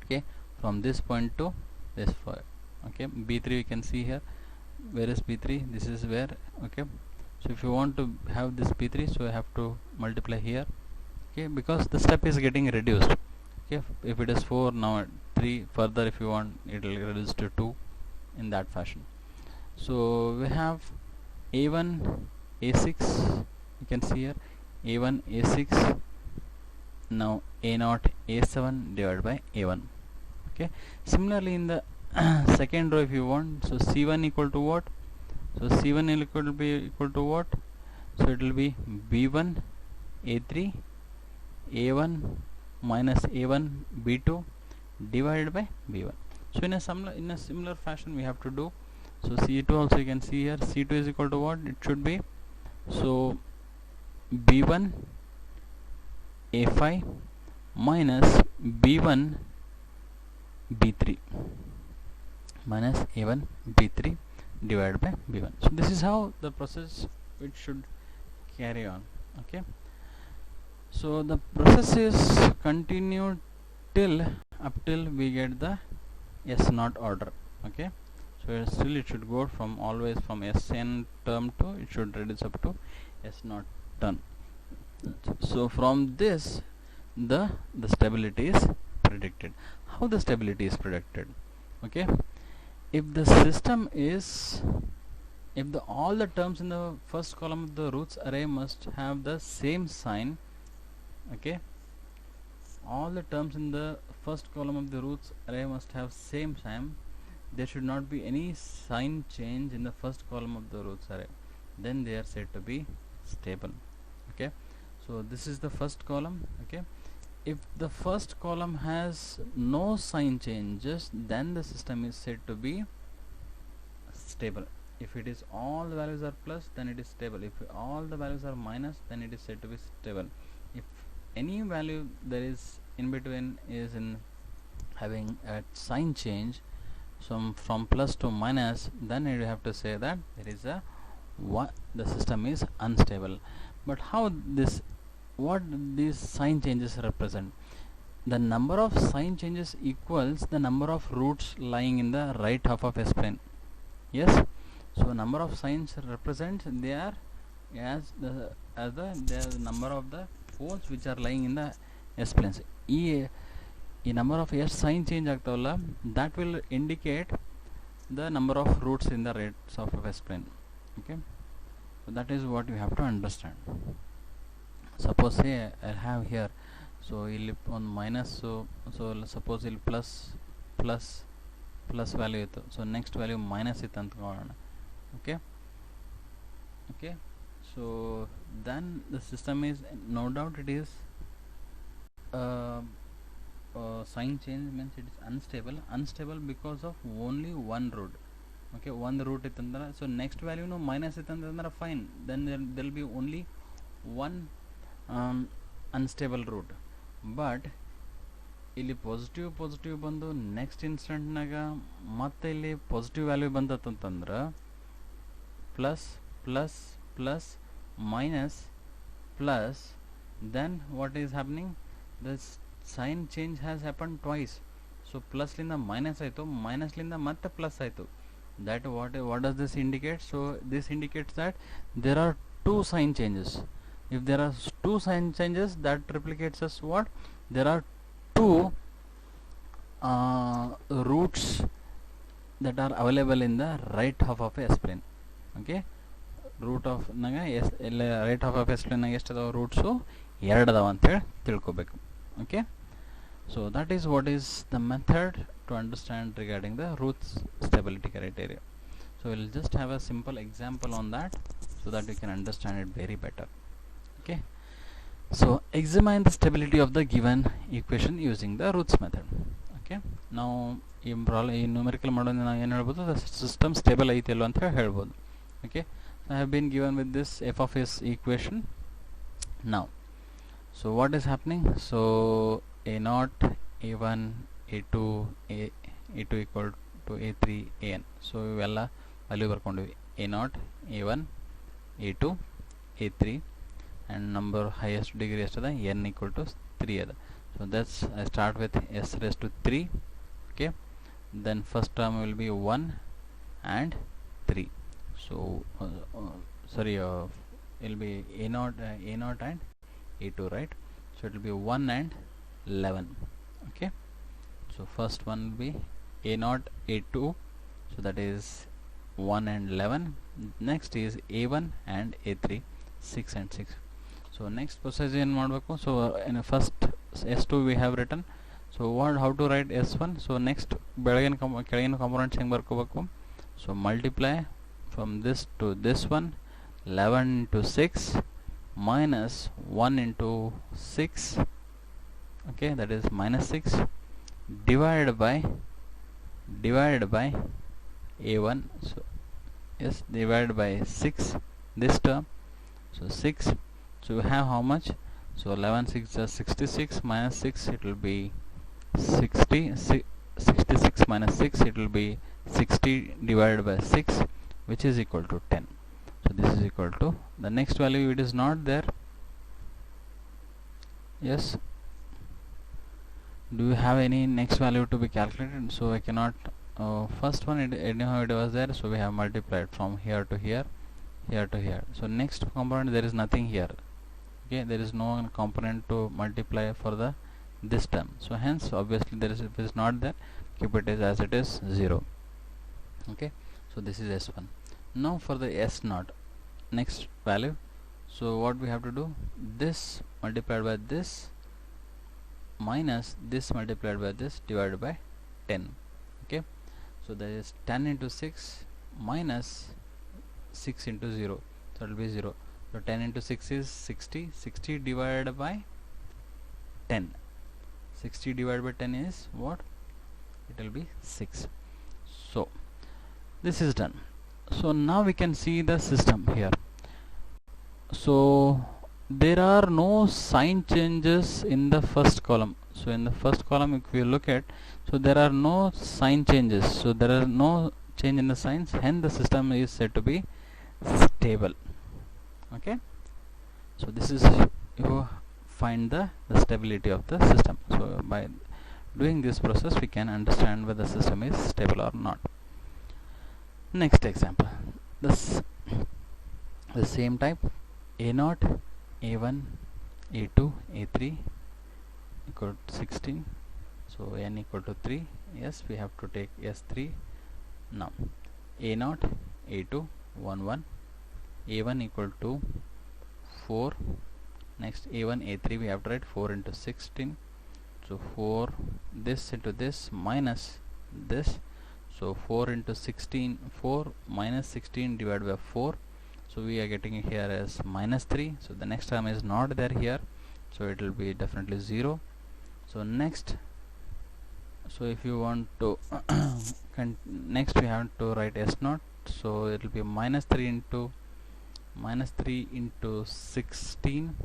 Okay, from this point to this point. Okay, b3 we can see here. Where is b3? This is where. Okay, so if you want to have this b3, so you have to multiply here. Okay, because the step is getting reduced. Okay, if it is 4, now 3, further if you want it will reduce to 2 in that fashion. So we have a1 a6, you can see here a1 a6, now a0 a7 divided by a1. Okay, similarly in the second row if you want, so c1 equal to what? So c1 equal to what? So it will be b1 a3 a1 minus a1 b2 divided by b1. So in a similar fashion we have to do. So c2 also you can see here, c2 is equal to what? It should be, so b1 a5 minus b1 b3 minus a1 b3 divided by b1. So this is how the process it should carry on. Okay, so the process is continued till we get the s0 order. Okay, so still it should go from always from sn term to it should reduce up to s0 term. So from this the stability is predicted. How the stability is predicted? Okay, if the system is, if all the terms in the first column of the Routh's array must have the same sign. Okay, all the terms in the first column of the Routh's array must have same sign. There should not be any sign change in the first column of the Routh's array, then they are said to be stable. Okay, so this is the first column. Okay, if the first column has no sign changes, then the system is said to be stable. If it is all the values are plus, then it is stable. If all the values are minus, then it is said to be stable. If any value there is in between is in having a sign change, from plus to minus, then you have to say that there is the system is unstable. But how what these sign changes represent? The number of sign changes equals the number of roots lying in the right half of S plane. Yes, so number of signs represent they are as the number of the poles which are lying in the S planes. ಈ number of ಎಷ್ಟು sign change ಆಗ್ತಾವಲ್ಲ, that will indicate the number of roots in the right half of S plane. Okay, so that is what you have to understand. Suppose say I have here, so ಇಲ್ಲಿ ಒಂದು minus, so suppose ಇಲ್ಲಿ plus value ಇತ್ತು, so next value minus ಇತ್ತು ಅಂದ್ಕೊಳ್ಳೋಣ. okay so then the system is, no doubt it is sign change means it is unstable because of only one root. okay, one root itandra, so next value no minus itandra, fine, then there will be only one unstable root. but ಇಲ್ಲಿ positive ಬಂದು next ಇನ್ಸ್ಟೆಂಟ್ನಾಗ ಮತ್ತೆ ಇಲ್ಲಿ positive value ಬಂದತ್ತಂತಂದ್ರೆ plus minus plus, then what is happening, this sign change has happened twice. so plus linda minus aitu, minus linda matte plus aitu. that what does this indicate? so this indicates that there are two sign changes. if there are two sign changes, that replicates as what, there are two roots that are available in the right half of a S-plane. okay, root of ನಾಗ ಎಲ್ಲ right half of S ಪ್ಲೇನಾಗ ಎಷ್ಟು ಅದಾವ roots, 2 ಅದಾವ ಅಂತೇಳಿ ತಿಳ್ಕೊಬೇಕು. Okay, so that is what is the method to understand regarding the root stability criteria. So will just have a simple example on that so that you can understand it very better. Okay, so examine the stability of the given equation using the roots method. Okay, ನಾವು ಈ numerical ಮಾಡೋದು ನಾವು ಏನು ಹೇಳ್ಬೋದು, the system stable ಐತಿ ಅಲ್ವ ಅಂತ ಹೇಳ್ಬೋದು. Okay, I have been given with this f of s equation now. so what is happening, so a0 a1 a2 a2 equal to a3 an. so ಇವೆಲ್ಲ ವ್ಯಾಲ್ಯೂ ಬರ್ಕೊಂಡ್ವಿ, a0 a1 a2 a3 and number highest degree ಎಷ್ಟದ, n equal to 3 ಅದ. so that's I start with s raised to 3. okay, then first term will be 1 and 3. so sorry, it will be a0 and a2, right? so it will be 1 and 11. okay, so first one will be a0 a2, so that is 1 and 11. next is a1 and a3, 6 and 6. so next process ಏನು ಮಾಡಬೇಕು, so in first s2 we have written. so how to write s1? so next ಕೆಳಗಿನ components ಹೆಂಗೆ ಬರ್ಕೋಬೇಕು, so multiply from this to this one, 11 into 6 minus 1 into 6, okay, that is minus 6, divided by a1. so yes, divided by 6 this term, so 6. so we have how much, so 11 6 is 66 minus 6, it will be 66 minus 6, it will be 60 divided by 6, which is equal to 10. so this is equal to the next value, it is not there. yes, do you have any next value to be calculated? so I cannot, first one anyhow it was there, so we have multiplied from here to here to here. so next component there is nothing here. okay, there is no component to multiply for the this term, so hence obviously there is, if it is not there, keep it as it is 0. okay, so this is s1. now for the s0 next value, so what we have to do, this multiplied by this minus this multiplied by this divided by 10. okay, so that is 10 into 6 minus 6 into 0, so it will be 0. so 10 into 6 is 60 divided by 10, 60 divided by 10 is what, it will be 6. so this is done. so now we can see the system here. so there are no sign changes in the first column. so in the first column if you look at, so there are no sign changes, so there are no change in the signs, hence the system is said to be stable. okay, so this is, you find the stability of the system. so by doing this process we can understand whether the system is stable or not. next example, the same type, a0 a1 a2 a3 equal to 16, so n equal to 3. yes, we have to take s3. now a0 a2 1 1, a1 equal to 4 Next a1 a3 we have to write 4 into 16, so 4 this into this minus this, so 4 into 16, 4 minus 16 divided by 4, so we are getting it here as minus 3. So the next term is not there here, so it will be definitely 0. So next, so if you want to next we have to write s0, so it will be minus 3 into 16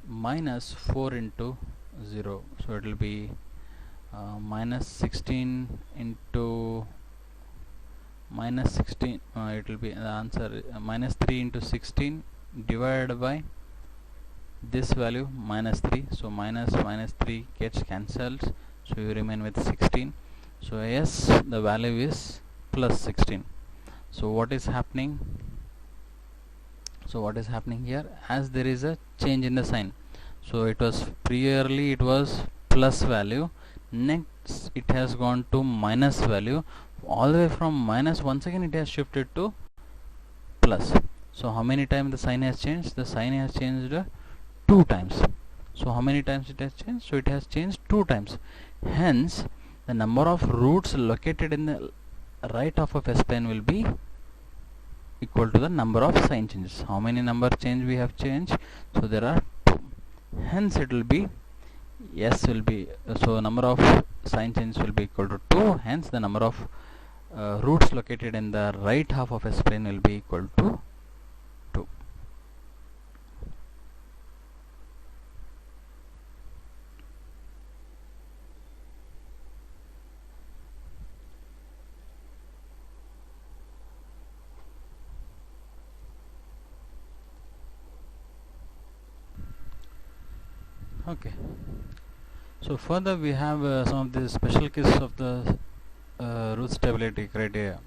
minus 4 into 0, so it will be minus 16 into minus 16, it will be the answer minus 3 into 16 divided by this value minus 3, so minus 3 gets cancelled, so you remain with 16. So yes, the value is plus 16. So what is happening? So what is happening here, as there is a change in the sign, so it was previously it was plus value, next it has gone to minus value, all the way from minus once again it has shifted to plus. So how many times the sign has changed? The sign has changed 2 times. So how many times it has changed? So it has changed 2 times. Hence the number of roots located in the right half of S-plane will be equal to the number of sign changes. How many number change we have changed? So there are 2. Hence it will be S will be so number of sign changes will be equal to 2. Hence the number of roots located in the right half of S-plane will be equal to 2. Okay, so further we have some of the special cases of the Routh stability criteria.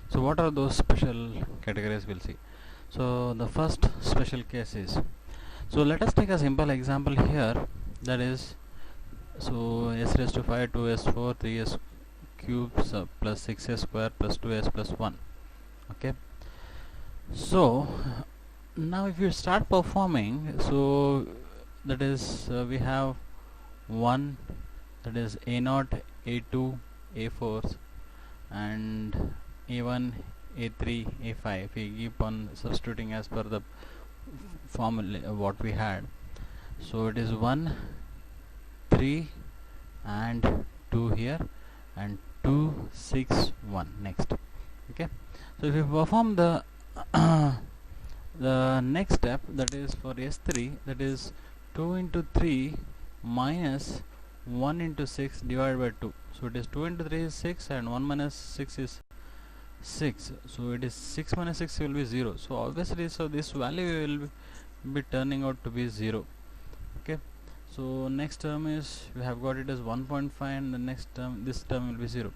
So what are those special categories? We'll see. So the first special case is, so let us take a simple example here, that is, so s raised to 5 2s4 3s cubes plus 6s square plus 2s plus 1. Okay, so now if you start performing, so that is we have 1, that is a0 a2 a4 and a1 a3 a5. We keep on substituting as per the formula what we had, so it is 1 3 and 2 here and 2 6 1 next. Okay, so if you perform the the next step, that is for s3, that is 2 into 3 minus 1 into 6 divided by 2. So it is 2 into 3 is 6 and 1 minus 6 is 6. So it is 6 minus 6 will be 0. So obviously, so this value will be turning out to be 0. Okay, so next term is, we have got it as 1.5 and the next term, this term will be 0.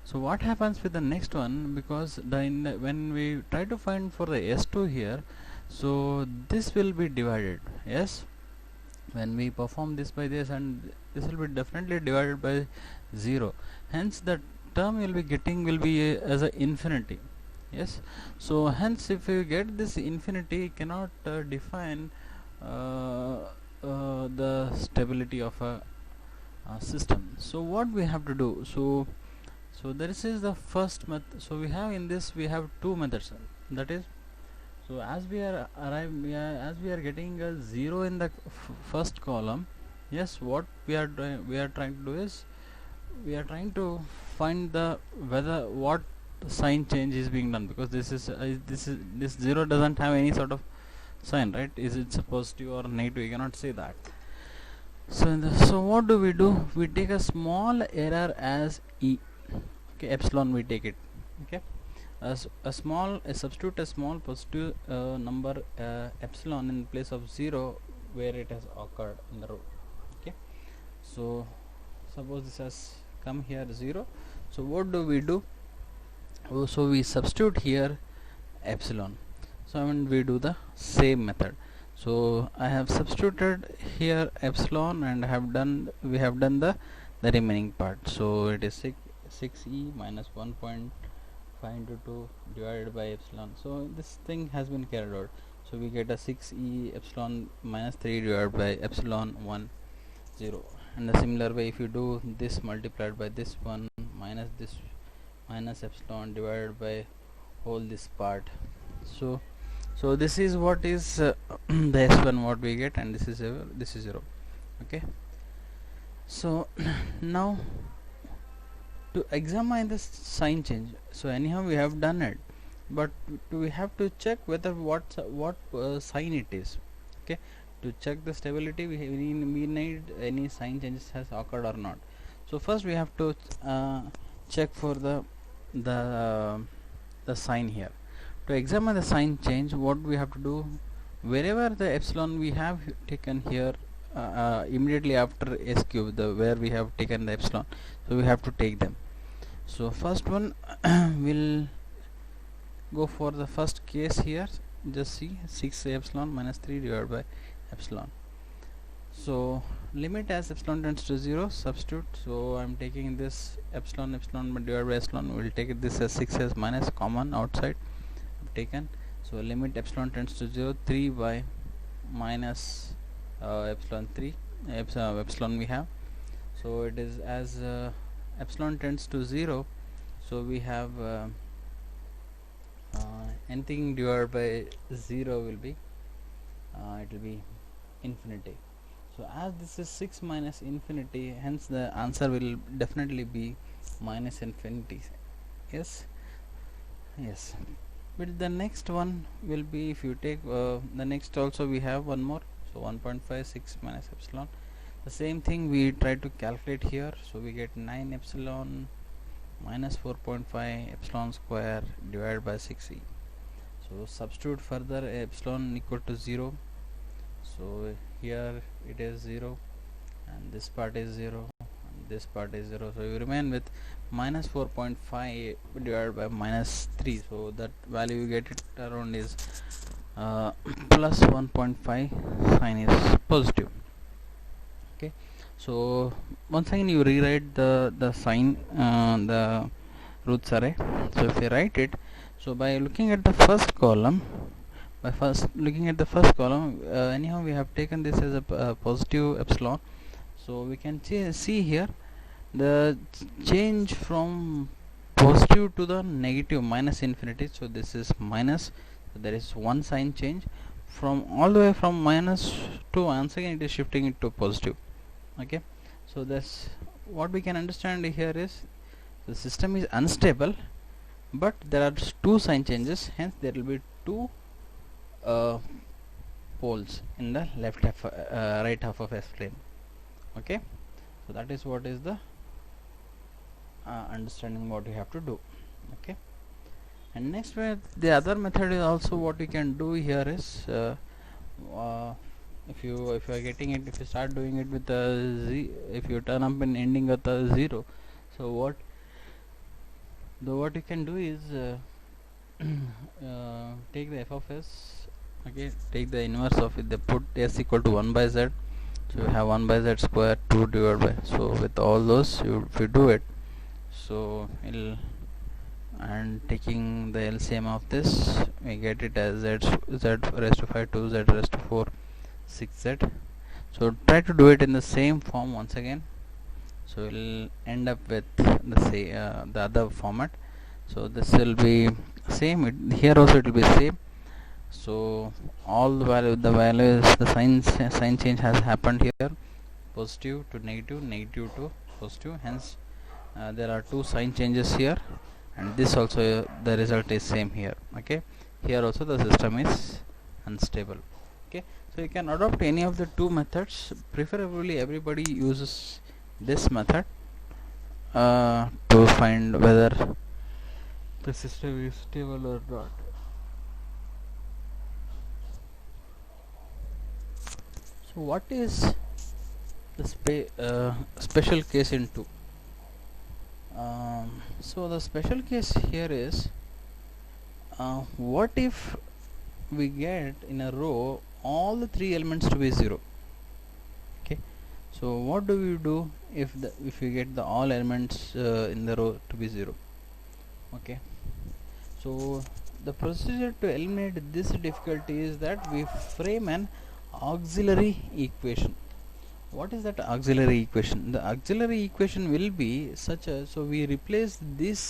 So what happens with the next one, because when we try to find for the s2 here, so this will be divided. Yes, when we perform this by this, and this will be definitely divided by 0, hence the term will be getting will be as a infinity. Yes, so hence if you get this infinity, cannot define the stability of a system. So what we have to do, so this is the first method. So we have in this, we have 2 methods, that is, so as we are getting a 0 in the first column, yes, what we are trying to do is, we are trying to find the whether what sign change is being done, because this 0 doesn't have any sort of sign, right? Is it positive or negative? You cannot say that. So so what do? We take a small error as e. Okay, epsilon we take it. Okay, as substitute a small positive number epsilon in place of 0 where it has occurred in the row. Okay, so suppose this has come here 0. So what do? So we substitute here epsilon. So we do the same method. So I have substituted here epsilon and we have done the remaining part. So it is 6e minus 1.5 into 2 divided by epsilon. So this thing has been carried out. so we get a 6e epsilon minus 3 divided by epsilon 1 0. And a similar way, if you do this multiplied by this one minus this minus epsilon divided by whole this part, so this is what is the s1 what we get, and this is 0. Okay, so now to examine the sign change, so anyhow we have done it, but we have to check whether what sign it is. Okay, to check the stability we need any sign changes has occurred or not. So first we have to check for the the sign here. To examine the sign change, what we have to do, wherever the epsilon we have taken here immediately after s cube, the where we have taken the epsilon, so we have to take them. So first one will go for the first case here. Just see 6 epsilon minus 3 divided by epsilon. So limit as epsilon tends to 0, substitute. So I am taking this epsilon divided by epsilon. We will take this as 6 as minus common outside taken. So limit epsilon tends to 0, 3 by minus epsilon 3 epsilon we have. So it is as epsilon tends to 0, so we have anything divided by 0 will be it will be infinity. So as this is 6 minus infinity, hence the answer will definitely be minus infinity. Yes, yes. But the next one will be, if you take the next also we have one more, so 1.56 minus epsilon. The same thing we try to calculate here, so we get 9 epsilon minus 4.5 epsilon square divided by 6e. So substitute further epsilon equal to 0, so here it is 0 and this part is 0 and this part is 0, so you remain with minus 4.5 divided by minus 3, so that value you get it around is plus 1.5, sign is positive. Okay, so once again you rewrite the sign, the Routh array. So if you write it, so by looking at the first column, anyhow we have taken this as a positive epsilon, so we can see here the change from positive to the negative minus infinity. So this is minus, so there is one sign change from all the way from minus to once again it is shifting it to positive. Okay, so that's what we can understand here is the system is unstable, but there are two sign changes, hence there will be two poles in the left half right half of S plane. Okay, so that is what is the understanding what you have to do. Okay, and next way the other method is also what you can do here is if you are getting it, if you start doing it with a z, if you turn up an ending at a 0, so what you can do is take the f of s. Okay, take the inverse of it, they put s equal to 1 by z, so you have 1 by z square 2 divided by, so with all those if you do it, so it'll, and taking the LCM of this we get it as z raised to 5 2 z raised to 4 6z. So try to do it in the same form once again, so we'll end up with the other format. So this will be same, here also it will be same. So all the values the sign change has happened here, positive to negative, negative to positive, hence there are two sign changes here, and this also the result is same here. Okay, here also the system is unstable. Okay, so you can adopt any of the two methods, preferably everybody uses this method to find whether the system is stable or not. So what is the special case in 2? So the special case here is what if we get in a row all the three elements to be 0? Okay, so what do we do if we get the all elements in the row to be 0? Okay, so the procedure to eliminate this difficulty is that we frame an auxiliary equation. What is that auxiliary equation? The auxiliary equation will be such a, so we replace this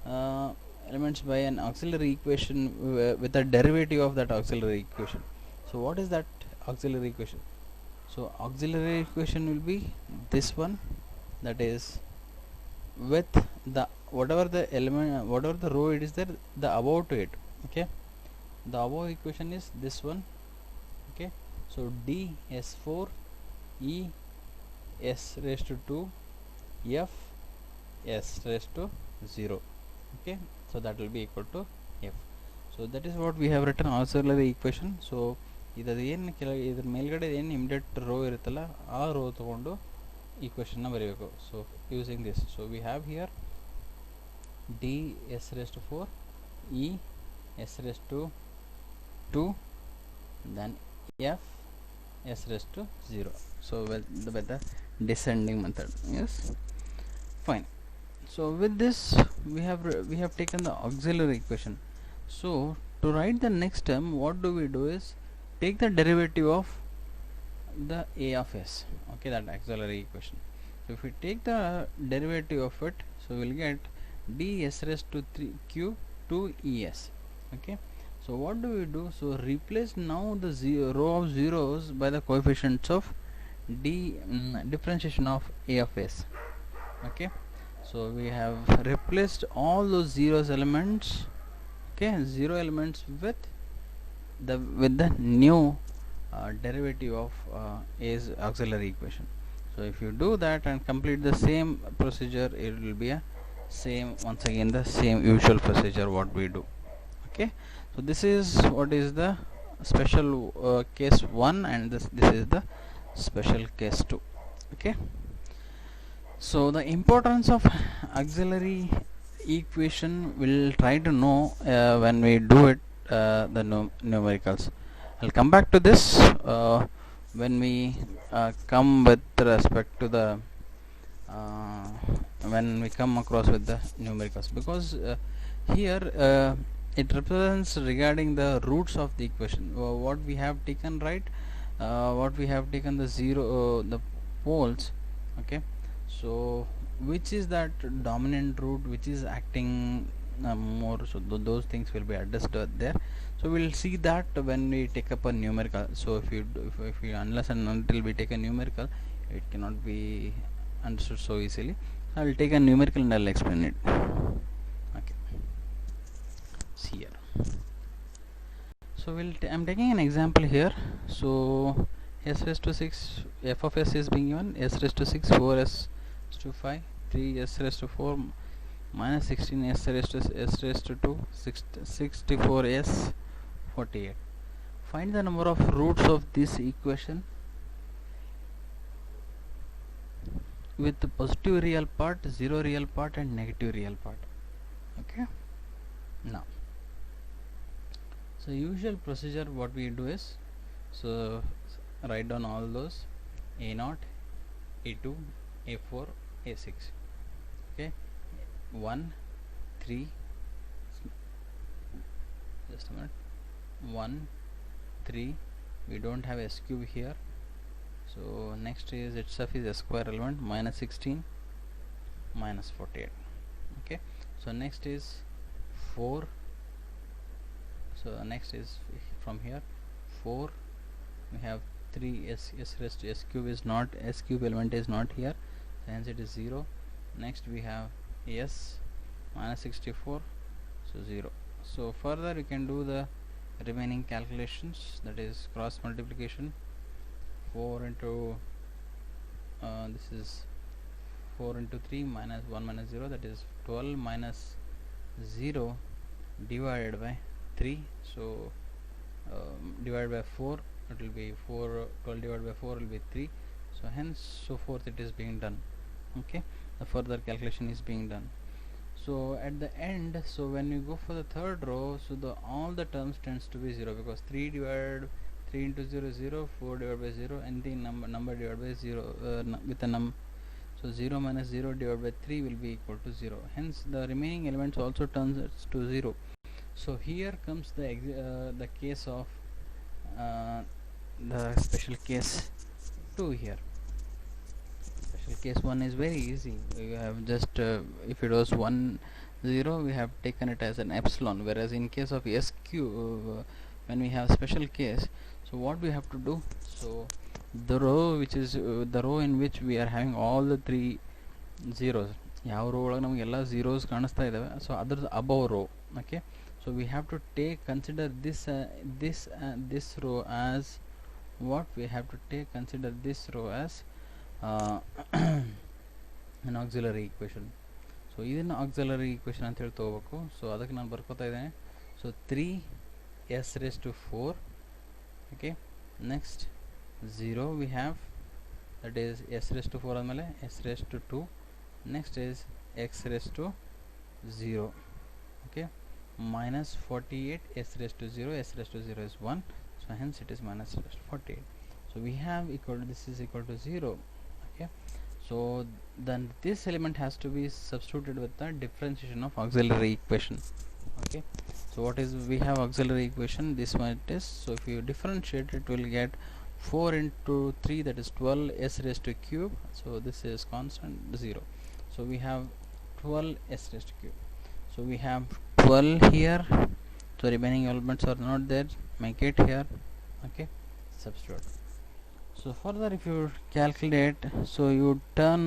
elements by an auxiliary equation with a derivative of that auxiliary equation. So what is that auxiliary equation? So auxiliary equation will be this one, that is with the whatever the element, whatever the row it is there, the above to it. Okay, the above equation is this one. Okay, so d s4 e s raised to 2 f s raised to 0. Okay, so that will be equal to f. So that is what we have written auxiliary equation. So ಇದರ ಏನು ಇದ್ರ ಮೇಲ್ಗಡೆ ಏನು immediate rho ಇರುತ್ತಲ್ಲ ಆ rho ತಗೊಂಡು ಈಕ್ವೇಷನ್ನ ಬರೀಬೇಕು. So using this, so we have here D S raise to 4 E S raise to 2 then f s raised to 0. So with the descending method. Yes, fine. So with this we have taken the auxiliary equation. So to write the next term, what do we do is take the derivative of the a of s. Okay, that auxiliary equation. So if we take the derivative of it, so we'll get d s raised to 3 q 2 es. Okay, so what do we do? So replace now the row of zeros by the coefficients of differentiation of a of s. Okay, so we have replaced all those zeros elements, okay, zero elements with the new derivative of a's auxiliary equation. So if you do that and complete the same procedure, it will be a same, once again the same usual procedure what we do. Okay, so this is what is the special case 1, and this is the special case 2. Okay, so the importance of auxiliary equation we'll try to know when we do it, the numericals. I'll come back to this when we come with respect to the when we come across with the numericals, because here it represents regarding the roots of the equation. What we have taken, right, what we have taken the zero, the poles. Okay, so which is that dominant root which is acting more, so those things will be addressed there. So we'll see that when we take up a numerical. So if you unless and until we take a numerical, it cannot be understood so easily. I will take a numerical and I'll explain it. Okay, see here. So I'm taking an example here. So s raised to 6, f of s is being given s raised to 6, 4s to 5, 3 s raised to 4 minus 16 s raised to 2, 64 s 48. Find the number of roots of this equation with the positive real part, zero real part, and negative real part. Okay, now so usual procedure what we do is, so write down all those a0, a2, a4, a6. Okay, 1 3, just a minute, 1 3, we don't have s cube here, so next is itself is a square element, minus 16 minus 48. Okay, so next is 4, so next is from here 4, we have 3 s raised to s cube is not, s cube element is not here, so hence it is 0. Next we have s minus 64, so 0. So further you can do the remaining calculations, that is cross multiplication. 4 into this is 4 into 3 minus 1 minus 0, that is 12 minus 0 divided by 3, so divided by 4, it will be 4, 12 divided by 4 will be 3, so hence so forth it is being done. Okay, the further calculation is being done. So at the end, so when you go for the third row, so all the terms tends to be 0, because 3 into 0 is 0, 4 divided by 0, anything number divided by 0 with a so 0 minus 0 divided by 3 will be equal to 0, hence the remaining elements also turns to 0. So here comes the case of the special case 2 here. Special case 1 is very easy. We have just if it was 1 0, we have taken it as an epsilon, whereas in case of SQ, when we have special case, so what we have to do, so the row which is the row in which we are having all the three zeros, ಯಾವ rho ಒಳಗೆ ನಮಗೆ ಎಲ್ಲ zeros ಕಾಣಿಸ್ತಾ ಇದ್ದಾವೆ, so ಅದ್ರದ್ದು above row. Okay, so we have to consider this row as what we have to consider this row as an auxiliary equation. So ಇದನ್ನು auxiliary equation ಅಂತ ಹೇಳಿ ತಗೋಬೇಕು. ಸೊ ಅದಕ್ಕೆ ನಾನು ಬರ್ಕೋತಾ ಇದ್ದೇನೆ. So 3s⁴. okay, next 0 we have, that is s⁴ ಆದಮೇಲೆ s⁴, next is x⁴, okay, minus 48 s⁴, s⁴ is 1, so hence it is minus 48. So we have this is equal to 0. Okay, so then this element has to be substituted with the differentiation of auxiliary equation. Okay, so what is, we have auxiliary equation, this one it is. So if you differentiate, it will get 4 into 3, that is 12 s⁴, so this is constant 0. So we have 12 s⁴. So we have 12 here, so remaining elements are not there, make it here. Okay, substitute. So further if you calculate, so you turn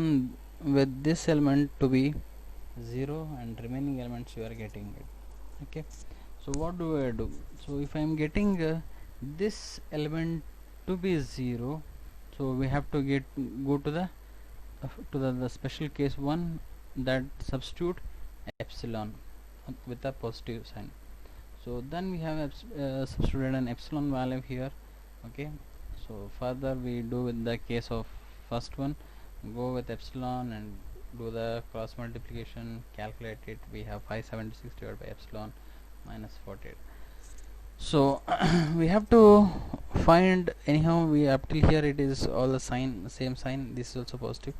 with this element to be 0 and remaining elements you are getting it. Okay, so what do I do? So if I am getting this element to be 0, so we have to go to the special case 1, that substitute epsilon with a positive sign. So then we have substituted an epsilon value here. Okay, so further we do with the case of first one, go with epsilon and do the cross multiplication, calculate it. We have 576 divided by epsilon minus 48. So we have to find, anyhow we up till here it is all the same sign, this is also positive,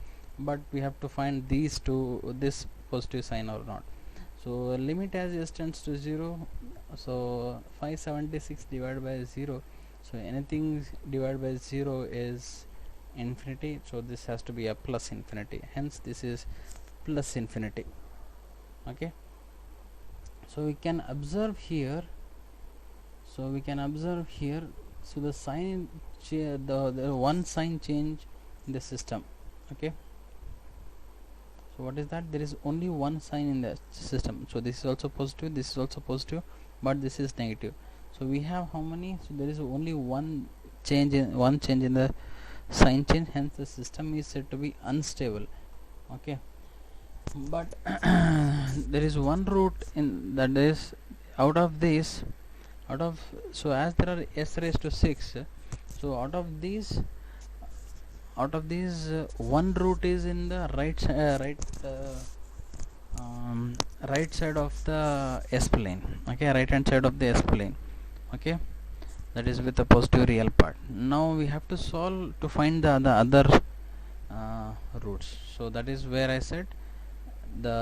but we have to find these two, this positive sign or not. So limit as s tends to 0, so 576 divided by 0, so anything divided by 0 is infinity, so this has to be a plus infinity, hence this is plus infinity. Okay, so we can observe here, so the sign the one sign change in the system. Okay, so what is that? There is only one sign in the system, so this is also positive, this is also positive, but this is negative. So we have how many? So there is only one change in the sign change, hence the system is said to be unstable. Okay, but there is one root in that is out of so as there are s⁴, so out of these one root is in the right side of the s plane. Okay, right hand side of the s plane. Okay, that is with the positive real part. Now we have to solve to find the other roots. So that is where I said the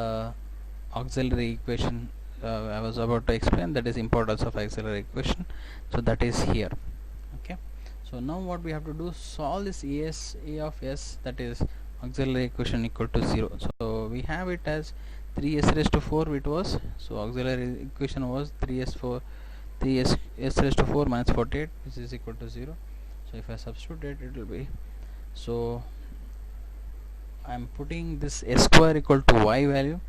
auxiliary equation I was about to explain, that is importance of auxiliary equation. So that is here. Okay, so now what we have to do, solve this a of s, that is auxiliary equation equal to 0. So we have it as 3s⁴ it was, so auxiliary equation was 3s⁴ minus 48, which is equal to 0. So if I substitute it will be, so I am putting this s² equal to y value,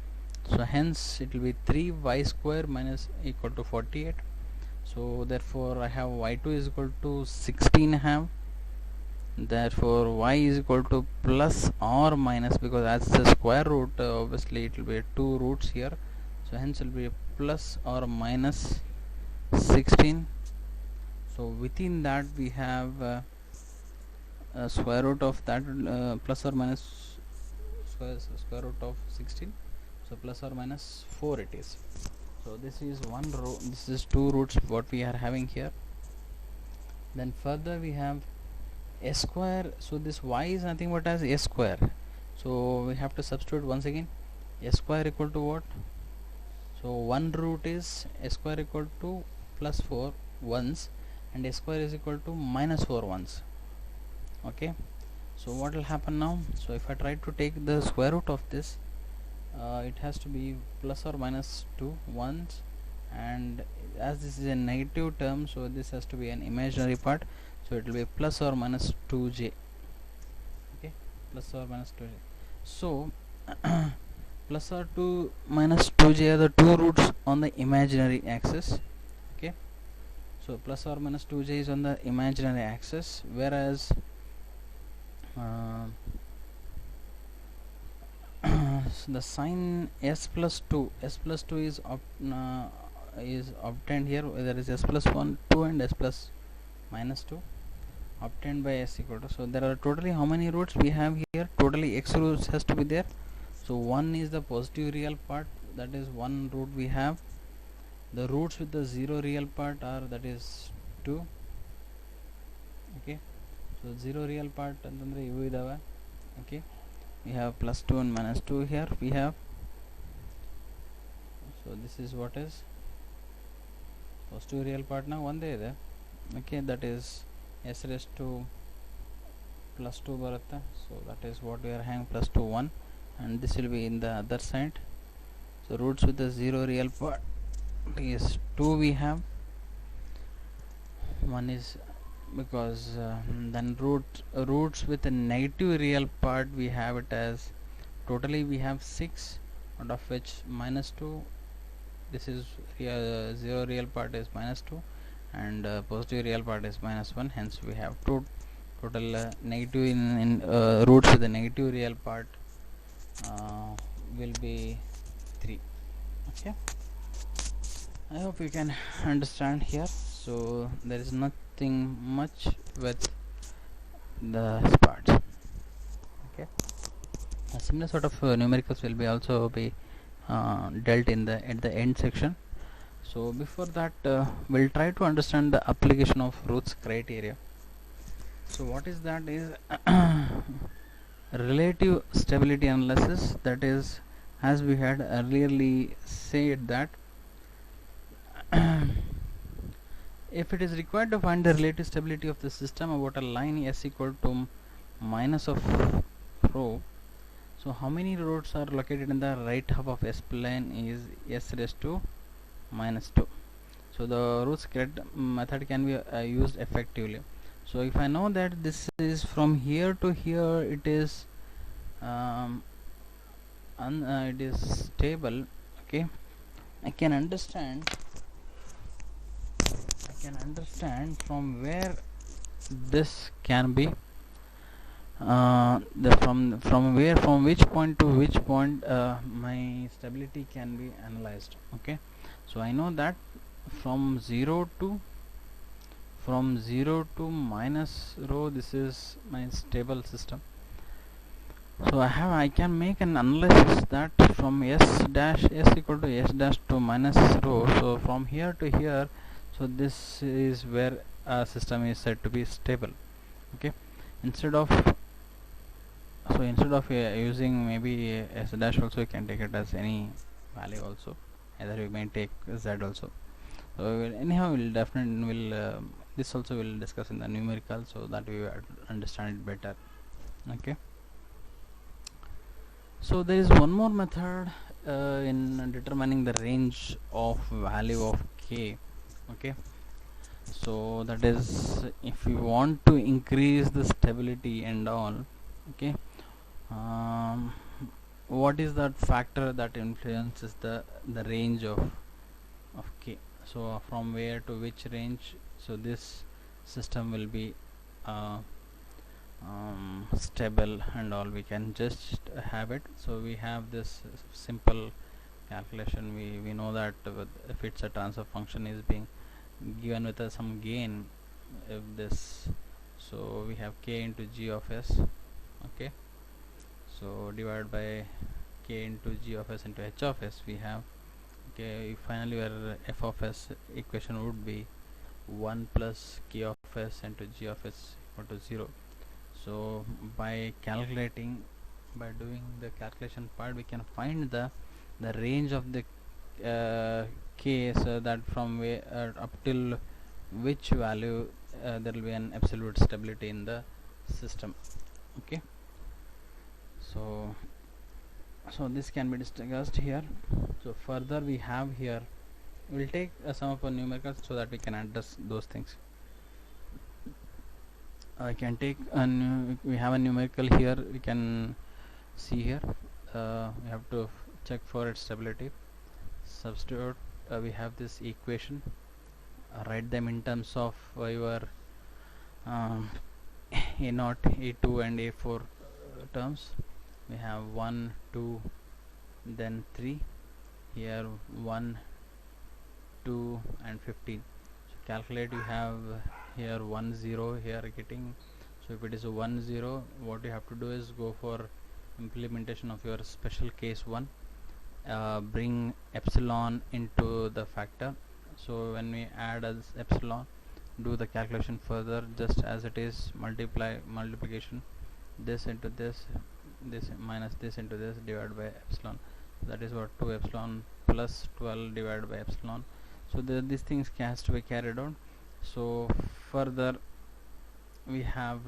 so hence it will be 3y² minus equal to 48. So therefore I have y2 is equal to 16 have, therefore y is equal to plus or minus, because as the square root obviously it will be 2 roots here, so hence it will be plus or minus 16. So within that we have square root of that plus or minus square root of 16, so plus or minus 4 it is. So this is one row, this is 2 roots what we are having here. Then further we have s², so this y is nothing but as s², so we have to substitute once again s² equal to what, so So one root is a square equal to plus 4 ones and a square is equal to minus 4 ones. Okay, so what will happen now? So if I try to take the square root of this, it has to be plus or minus 2 ones, and as this is a negative term, so this has to be an imaginary part, so it will be plus or minus 2j. Okay, plus or minus 2j. So plus or 2 minus 2j are the two roots on the imaginary axis. Okay, so plus or minus 2j is on the imaginary axis, whereas so the sign s plus 2 is obtained here, there is s plus 1 2 and s plus minus 2 obtained by s equal to, so there are totally how many roots we have here? Totally x roots has to be there. So 1 is the positive real part, that is one root we have. The roots with the 0 real part are, that is 2. Okay, so 0 real part ಅಂತಂದ್ರೆ ಇವು ಇದಾವೆ. Okay, we have plus 2 and minus 2 here we have. So this is what is positive real part now ಒಂದೇ ಇದೆ. Okay, that is s raised to plus 2 ಬರುತ್ತೆ. So that is what we are having, plus 2 1, and this will be in the other side. So roots with the 0 real part is 2 we have. One is because then roots with a negative real part we have it as, totally we have 6, out of which minus 2, this is 0 real part is minus 2 and positive real part is minus 1, hence we have total negative in roots with the negative real part will be 3. Okay, I hope you can understand here. So there is nothing much with the parts. Okay, a similar sort of numericals will be also be dealt in the at the end section. So before that we'll try to understand the application of Routh's criteria. So what is that is relative stability analysis, that is, as we had earlierly said that if it is required to find the relative stability of the system about a line s equal to minus of rho, so how many roots are located in the right half of s plane is s raised to minus 2. So the Routh's method can be used effectively. So if I know that this is from here to here, it is it is stable. Okay, I can understand from where this can be from which point to which point my stability can be analyzed. Okay, so I know that from 0 to minus rho, this is my stable system. So I can make an analysis that from s equal to s dash to minus rho, so from here to here, so this is where a system is said to be stable. Okay, instead of using maybe s dash, also you can take it as any value also, either you may take z also. So anyhow we'll definitely this also will discuss in the numerical, so that we understand it better. Okay, so there is one more method in determining the range of value of k. Okay, so that is, if you want to increase the stability and all. Okay, what is that factor that influences the range of k? So from where to which range, so this system will be stable and all, we can just have it. So we have this simple calculation, we know that if it's a transfer function is being given with some gain, if this, so we have k into g of s. Okay, so divided by k into g of s into h of s, we have, okay, finally where f of s equation would be 1 plus k of s into g of s equal to 0. So by doing the calculation part, we can find the range of the case that from where up till which value there will be an absolute stability in the system. Okay, so this can be discussed here. So further we have here, we'll take some of our numericals so that we can address those things. I can take we have a numerical here, we can see here. We have to check for its stability. Substitute, we have this equation, write them in terms of your A0, A2 and A4 terms. We have 1, 2, then 3, here 1, 2 and 15. So calculate, you have here 1, 0 here getting. So if it is a 1, 0, what you have to do is go for implementation of your special case 1. Bring epsilon into the factor. So when we add as epsilon, do the calculation further just as it is, multiplication this into this, this minus this into this divided by epsilon. That is what 2 epsilon plus 12 divided by epsilon. So these things has to be carried out. So further we have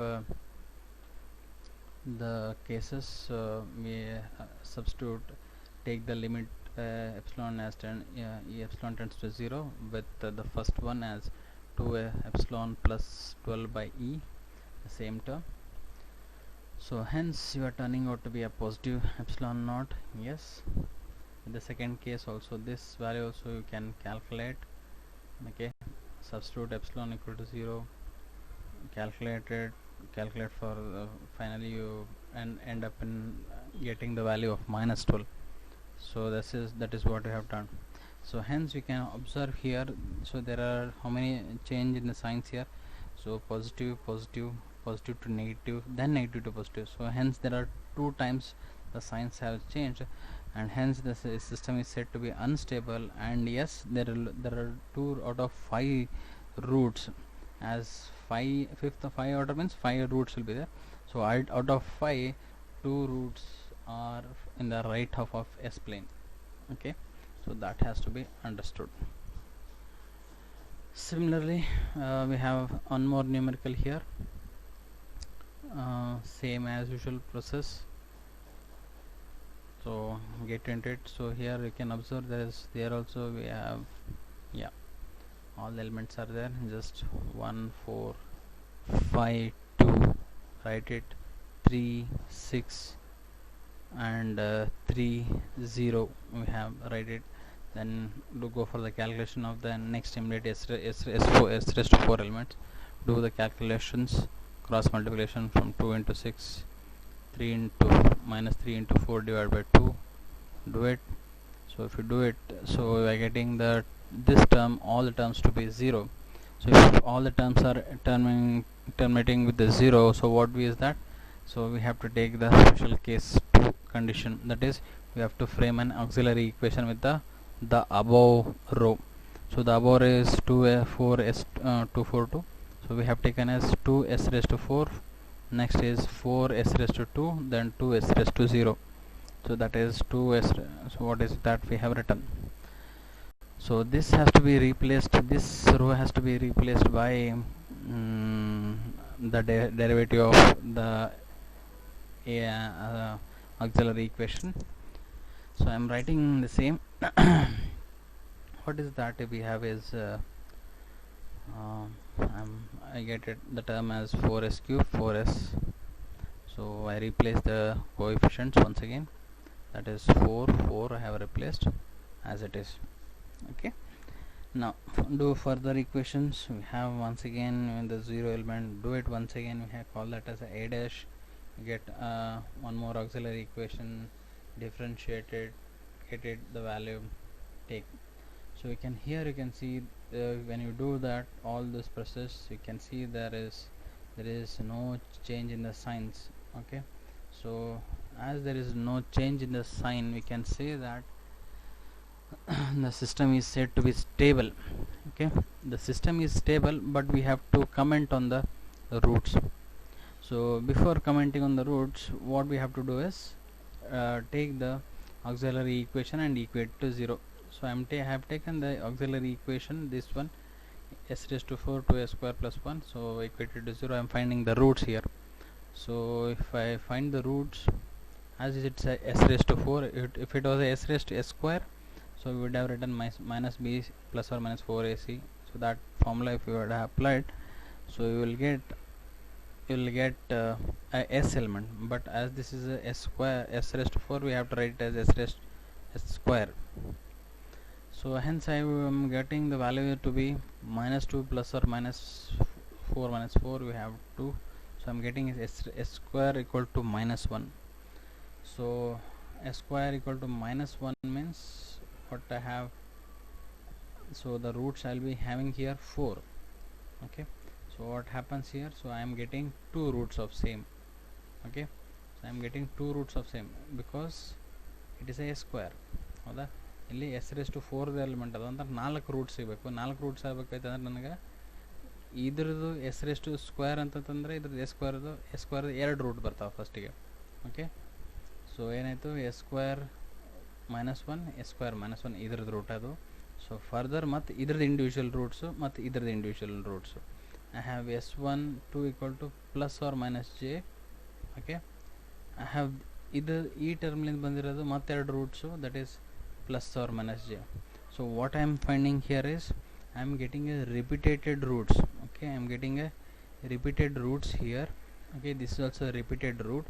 the cases. We substitute, take the limit epsilon as epsilon tends to 0 with the first one as 2 epsilon plus 12 by e, the same term. So hence you are turning out to be a positive epsilon naught. Yes, in the second case also this value also you can calculate. Okay, substitute epsilon equal to 0, calculate for finally you end up in getting the value of minus 12. So that is what we have done. So hence we can observe here, so there are how many change in the signs here. So positive to negative, then negative to positive. So hence there are 2 times the signs have changed, and hence the system is said to be unstable. And yes, there are 2 out of 5 roots, as 5th order means 5 roots will be there. So out of 5, 2 roots are in the right half of S plane. Okay, so that has to be understood. Similarly, we have one more numerical here, same as usual process. So get into it. So here you can observe there also we have, yeah, all the elements are there, just 1, 4, 5, 2, write it, 3, 6 and 3, 0 we have, write it. Then do go for the calculation of the next immediate S raised to 4 elements. Do the calculations, cross multiplication from 2 into 6, 3 into minus 3 into 4 divided by 2. Do it. So if you do it, so we are getting this term, all the terms to be 0. So if all the terms are terminating with the 0, so what is that? So we have to take the special case 2 condition, that is we have to frame an auxiliary equation with the above row. So the above row is 242. So we have taken as 2s raised to 4, next is 4s raised to 2, then 2s raised to 0. So that is 2s. So what is that we have written? So this has to be replaced, this row has to be replaced by the derivative of the auxiliary equation. So I am writing the same. What is that we have is I get it, the term as 4s cube, 4s. So I replace the coefficients once again, that is 4 I have replaced as it is. Okay, now do further equations. We have once again the 0 element, do it once again, we have call that as a dash, get one more auxiliary equation, differentiate it, get it the value, take. So you can, here you can see when you do that all this process, you can see there is no change in the signs. Okay, so as there is no change in the sign, we can say that the system is said to be stable. Okay, the system is stable, but we have to comment on the roots. So before commenting on the roots, what we have to do is take the auxiliary equation and equate to 0. So So I have taken the auxiliary equation, this one, s raised to 4 to s square plus 1, so equated to 0. I am finding the roots here. So if I find the roots, as it's a s raised to 4, if it was a s raised to s square, so we would have written minus b plus or minus 4ac. So that formula if you would have applied, so you will get a s element, but as this is a s square, s raised to 4, we have to write it as s raised s square. So hence I am getting the value to be minus 2 plus or minus 4 minus 4, we have 2. So I am getting s square equal to minus 1. So s square equal to minus 1 means what I have, so the roots I will be having here 4. Okay, so what happens here, so I am getting 2 roots of same. Okay, so I am getting 2 roots of same because it is a square. ಹೌದಾ, ಇಲ್ಲಿ S raise to 4 element ಅದು ಅಂತ 4 roots ಸಿಗಬೇಕು. 4 roots ಆಗಬೇಕಾಯ್ತು ಅಂದ್ರೆ ನನಗೆ ಇದ್ರದ್ದು S raise to square ಅಂತಂದರೆ ಇದ್ರದ್ದು ಎಸ್ ಸ್ಕ್ವೇರ್ದು 2 ರೂಟ್ ಬರ್ತಾವೆ ಫಸ್ಟಿಗೆ. ಓಕೆ, ಸೊ ಏನಾಯಿತು, S square minus 1 S square minus 1 ಇದ್ರದ್ದು ರೂಟ್ ಅದು. ಸೊ ಫರ್ದರ್ ಮತ್ತು ಇದ್ರದ್ದು ಇಂಡಿವಿಜುವಲ್ ರೂಟ್ಸು ಮತ್ತು ಇದ್ರದ್ದು individual roots. I have s1 2 equal to plus or minus j. Okay, I have ಇದು ಈ ಟರ್ಮ್ಲಿಂದ ಬಂದಿರೋದು ಮತ್ತೆರಡು roots, that is plus or minus j. So what I am finding here is I am getting a repeated roots. Okay, I am getting a repeated roots here. Okay, this is also a repeated root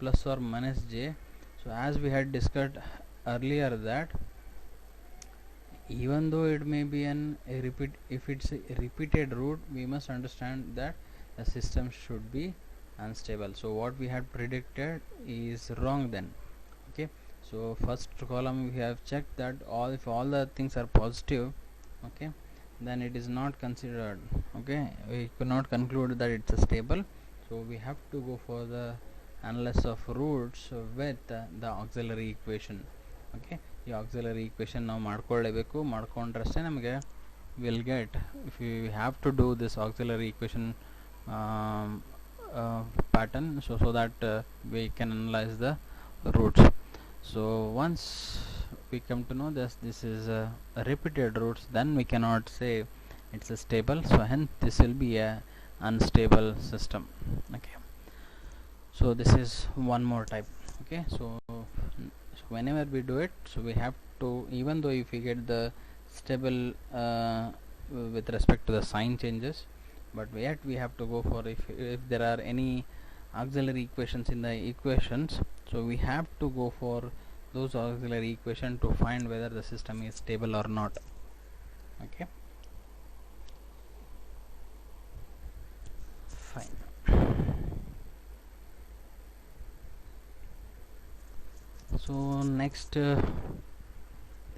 plus or minus j. So as we had discussed earlier that even though it may be if it's a repeated root, we must understand that the system should be unstable. So what we had predicted is wrong then. Okay, so first column we have checked that if all the things are positive, okay, then it is not considered. Okay, we could not conclude that it's a stable. So we have to go for the analysis of roots with the auxiliary equation. Okay, ಈ auxiliary equation ನಾವು ಮಾಡ್ಕೊಳ್ಳೇಬೇಕು, ಮಾಡ್ಕೊಂಡ್ರಷ್ಟೇ ನಮಗೆ will get, if you have to do this auxiliary equation pattern, so that we can analyze the roots. So once we come to know this is repeated roots, then we cannot say it's a stable. So hence this will be a unstable system. Okay, so this is one more type. Okay, so whenever we do it, so we have to, even though if we get the stable with respect to the sign changes, but yet we have to go for if there are any auxiliary equations in the equations, so we have to go for those auxiliary equation to find whether the system is stable or not. Okay, fine. So next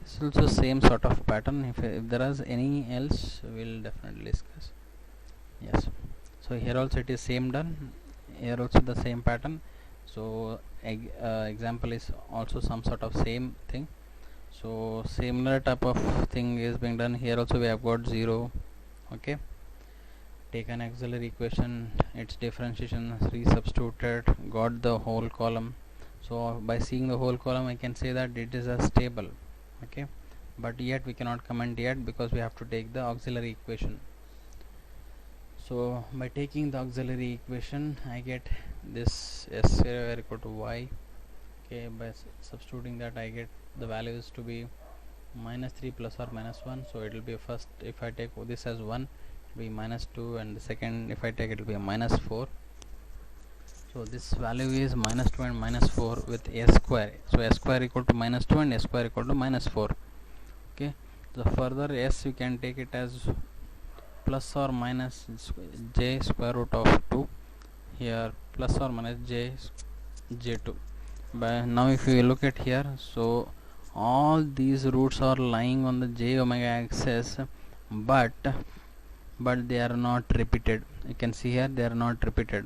this is also same sort of pattern. If there is any else, we'll definitely discuss. Yes, so here also it is same done, here also the same pattern. So example is also some sort of same thing. So similar type of thing is being done here also. We have got 0. Okay, take an auxiliary equation, its differentiation, resubstituted, got the whole column. So by seeing the whole column I can say that it is a stable. Okay, but yet we cannot comment yet because we have to take the auxiliary equation. So by taking the auxiliary equation I get this s equal to y. Okay, by substituting that I get the values to be minus 3 plus or minus 1. So it will be first, if I take this as 1, it will be minus 2, and the second if I take it will be a minus 4. So this value is minus 2 and minus 4 with s square. So s square equal to minus 2 and s square equal to minus 4. Okay, so further s you can take it as plus or minus j square root of 2, here plus or minus j2. But now if you look at here, so all these roots are lying on the j omega axis, but they are not repeated. You can see here they are not repeated.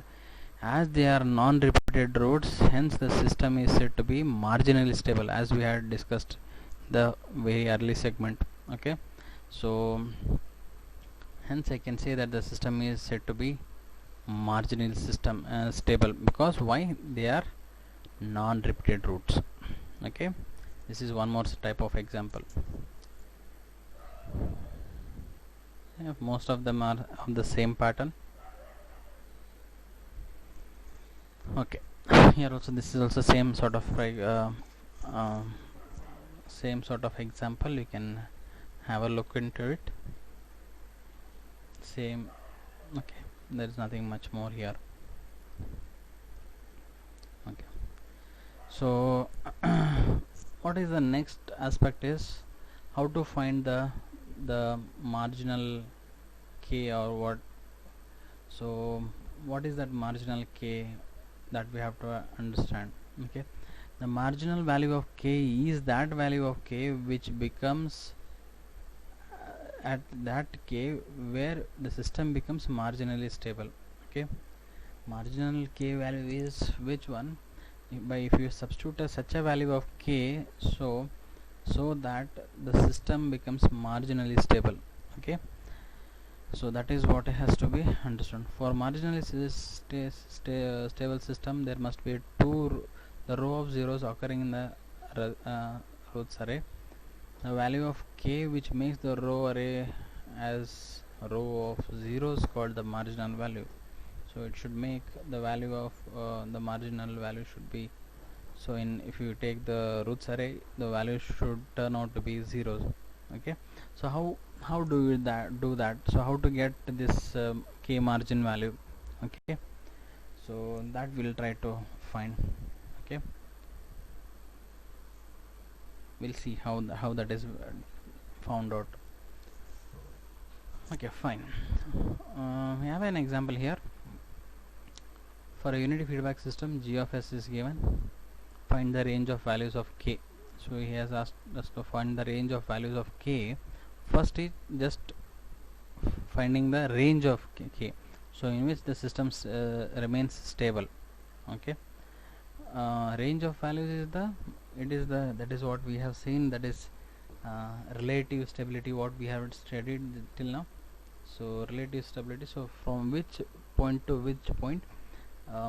As they are non-repeated roots, hence the system is said to be marginally stable, as we had discussed the very early segment. Okay, so hence I can say that the system is said to be marginal system stable, because why? They are non-repeated roots. Okay, this is one more type of example. Yeah, most of them are of the same pattern. Okay. Here also this is also same sort of um, same sort of example. You can have a look into it. Same. Okay, there is nothing much more here. Okay, so what is the next aspect is how to find the marginal k, or what. So what is that marginal k that we have to understand? Okay, the marginal value of k is that value of k which becomes at that k where the system becomes marginally stable. Okay, marginal k value is which one? By if you substitute such a value of k, so that the system becomes marginally stable. Okay, so that is what has to be understood. For marginally stable system, there must be the row of zeros occurring in the Routh array. The value of k which makes the row array as row of zeros called the marginal value. So it should make the value of the marginal value should be, so in if you take the Routh array, the value should turn out to be zeros. Okay, so how do you do that? So how to get this k margin value? Okay, so that we'll try to find. Okay, we'll see how that is found out. Okay, fine. We have an example here. For a unity feedback system, g of s is given. Find the range of values of k. So he has asked us to find the range of values of k. First is just finding the range of k, so in which the system remains stable. Okay, range of values is that is what we have seen, that is relative stability, what we have studied till now. So relative stability, so from which point to which point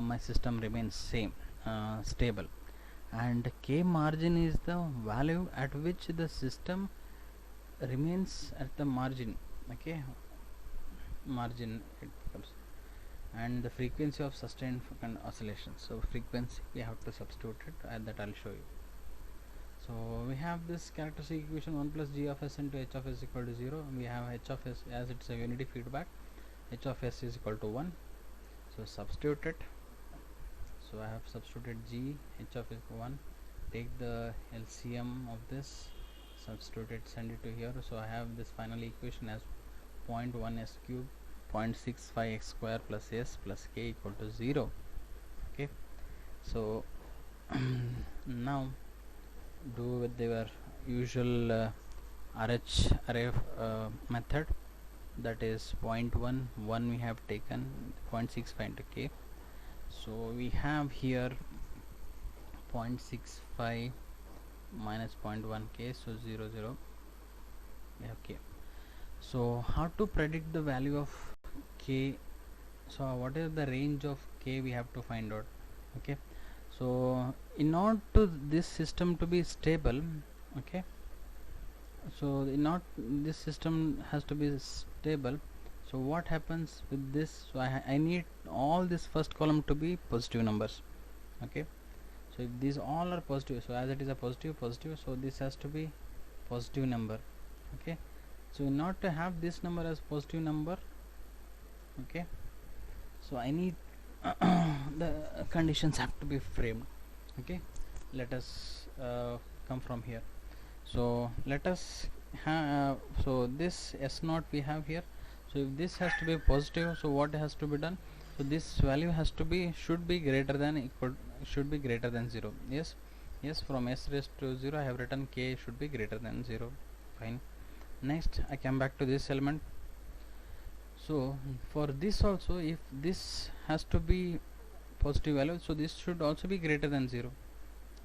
my system remains stable, and k margin is the value at which the system remains at the margin. Okay, margin it becomes, and the frequency of sustained oscillation. So frequency we have to substitute it, and that I'll show you. So we have this characteristic equation 1 plus g of s into h of s equal to 0. We have h of s, as it's a unity feedback, h of s is equal to 1. So substitute it. So I have substituted g, h of s 1. Take the LCM of this, substitute it, send it to here. So I have this final equation as 0.1 s cube 0.65 x square plus s plus k equal to 0. Okay, so now do with their usual RH array method, that is 0.1 we have taken 0.65 into k. So we have here 0.65 minus 0.1 k, so 0 0 we have k. So how to predict the value of k? So what is the range of k we have to find out? Okay, so in order to this system to be stable, okay, so in order this system has to be stable, so what happens with this? So I need all this first column to be positive numbers. Okay, so if these all are positive, so as it is a positive, so this has to be positive number. Okay, so in order to have this number as positive number, okay, so I need the conditions have to be framed. Okay, let us come from here. So let us so this s0 we have here. So if this has to be positive, so what has to be done? So this value has to be should be greater than 0. Yes, from s raised to 0 I have written k should be greater than 0. Fine. Next I come back to this element. So for this also, if this has to be positive value, so this should also be greater than 0.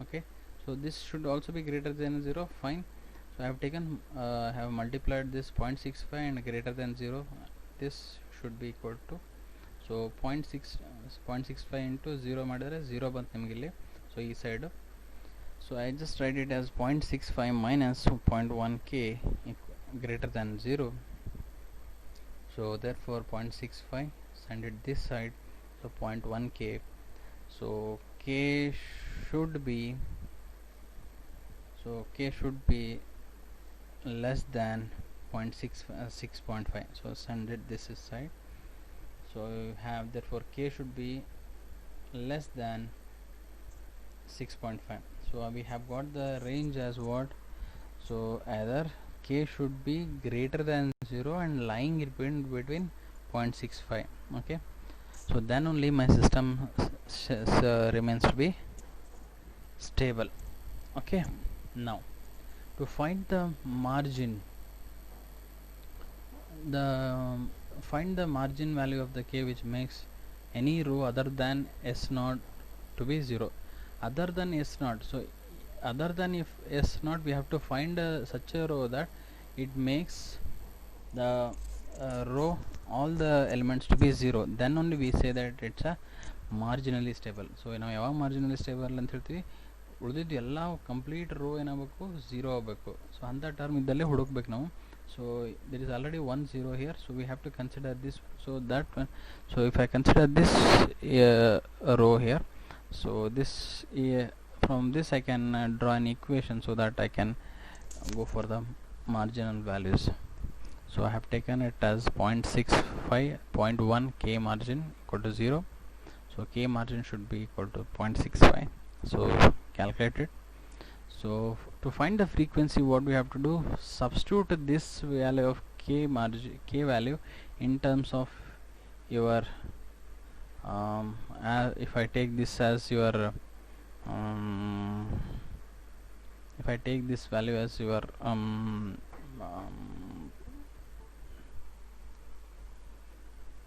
Okay, so this should also be greater than 0. Fine. So I have taken have multiplied this 0.65 and greater than 0, this should be equal to, so 0.65 into 0 ಮಾಡಿದರೆ 0 ಬಂತು ನಿಮಗೆ ಇಲ್ಲಿ. So ಈ side, so I just write it as 0.65 minus 0.1 k greater than 0, so therefore 0.65, send it this side, so 0.1 k, so k should be, less than 6.5, so send it this side, so you have, therefore k should be less than 6.5. so we have got the range as what, so either k should be greater than 0 and lying between 0.65. okay, so then only my system remains to be stable. okay, now to find the margin, find the margin value of the k which makes any row other than s0 to be 0, other than s0. so other than if s0, we have to find such a row that it makes the row all the elements to be 0, then only we say that it's a marginally stable. so ನಾವು ಯಾವಾಗ marginally stable ಅಂತ ಹೇಳ್ತೀವಿ, ಉಳಿದಿದ್ದು ಎಲ್ಲ complete rho ಏನಾಗಬೇಕು, 0 ಆಗಬೇಕು. So ಅಂಥ term ಇದ್ದಲ್ಲೇ ಹುಡುಕ್ಬೇಕು ನಾವು. so there is already 1 0 here, so we have to consider this, so that one. so if I consider this row here, so this from this I can draw an equation so that I can go for the marginal values. so I have taken it as 0.65, 0.1 k margin equal to 0, so k margin should be equal to 0.65. so calculate it. so to find the frequency, what we have to do, substitute this value of k margin, k value in terms of your if I take this as your if I take this value as your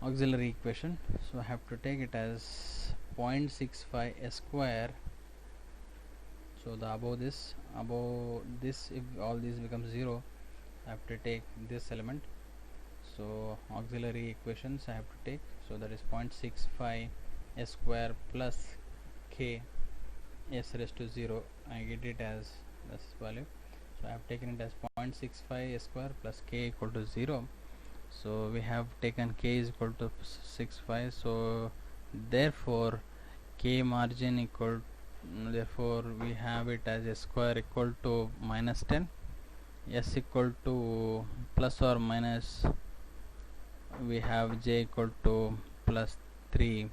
auxiliary equation, so I have to take it as 0.65 s square. so the above this if all these becomes 0, I have to take this element. so auxiliary equations I have to take, so that is 0.65 s square plus k s raised to 0, I get it as this value. so I have taken it as 0.65 s square plus k equal to 0. so we have taken k is equal to 65, so therefore k margin equal, therefore we have it as s square equal to minus 10, s equal to plus or minus, we have j equal to plus 3,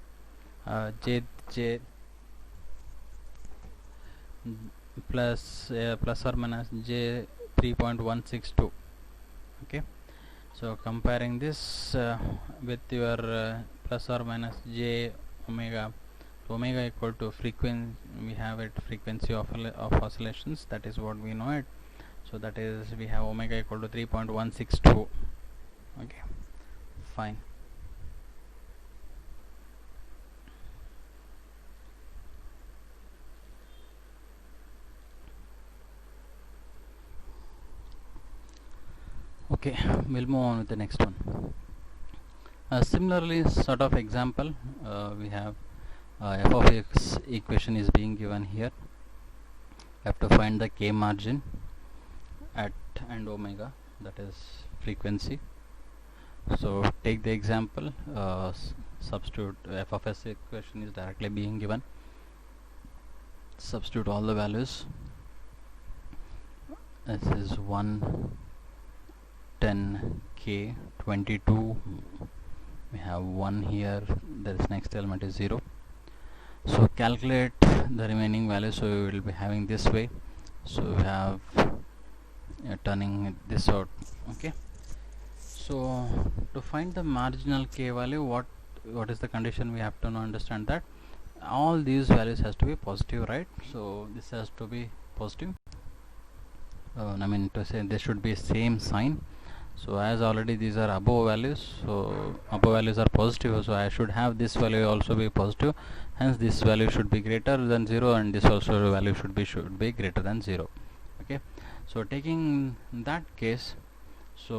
j plus or minus j 3.162. okay, so comparing this with your plus or minus j omega, so omega equal to frequency, we have it frequency of oscillations, that is what we know it. so that is, we have omega equal to 3.162. okay, fine. okay, we'll move on with the next one. Similarly, sort of example, we have f of x equation is being given here. I have to find the k margin at and omega, that is frequency. so take the example, substitute f of s equation is directly being given, substitute all the values. this is 1, 10, k, 22, we have 1 here, there is next element is 0. so calculate the remaining values, so we will be having this way. so we have turning this out. okay, so to find the marginal k value, what is the condition we have to now understand that all these values has to be positive, right? so this has to be positive, I mean to say there should be same sign. so as already these are above values, so above values are positive, so I should have this value also be positive, hence this value should be greater than 0 and this also value should be greater than 0. okay, so taking that case, so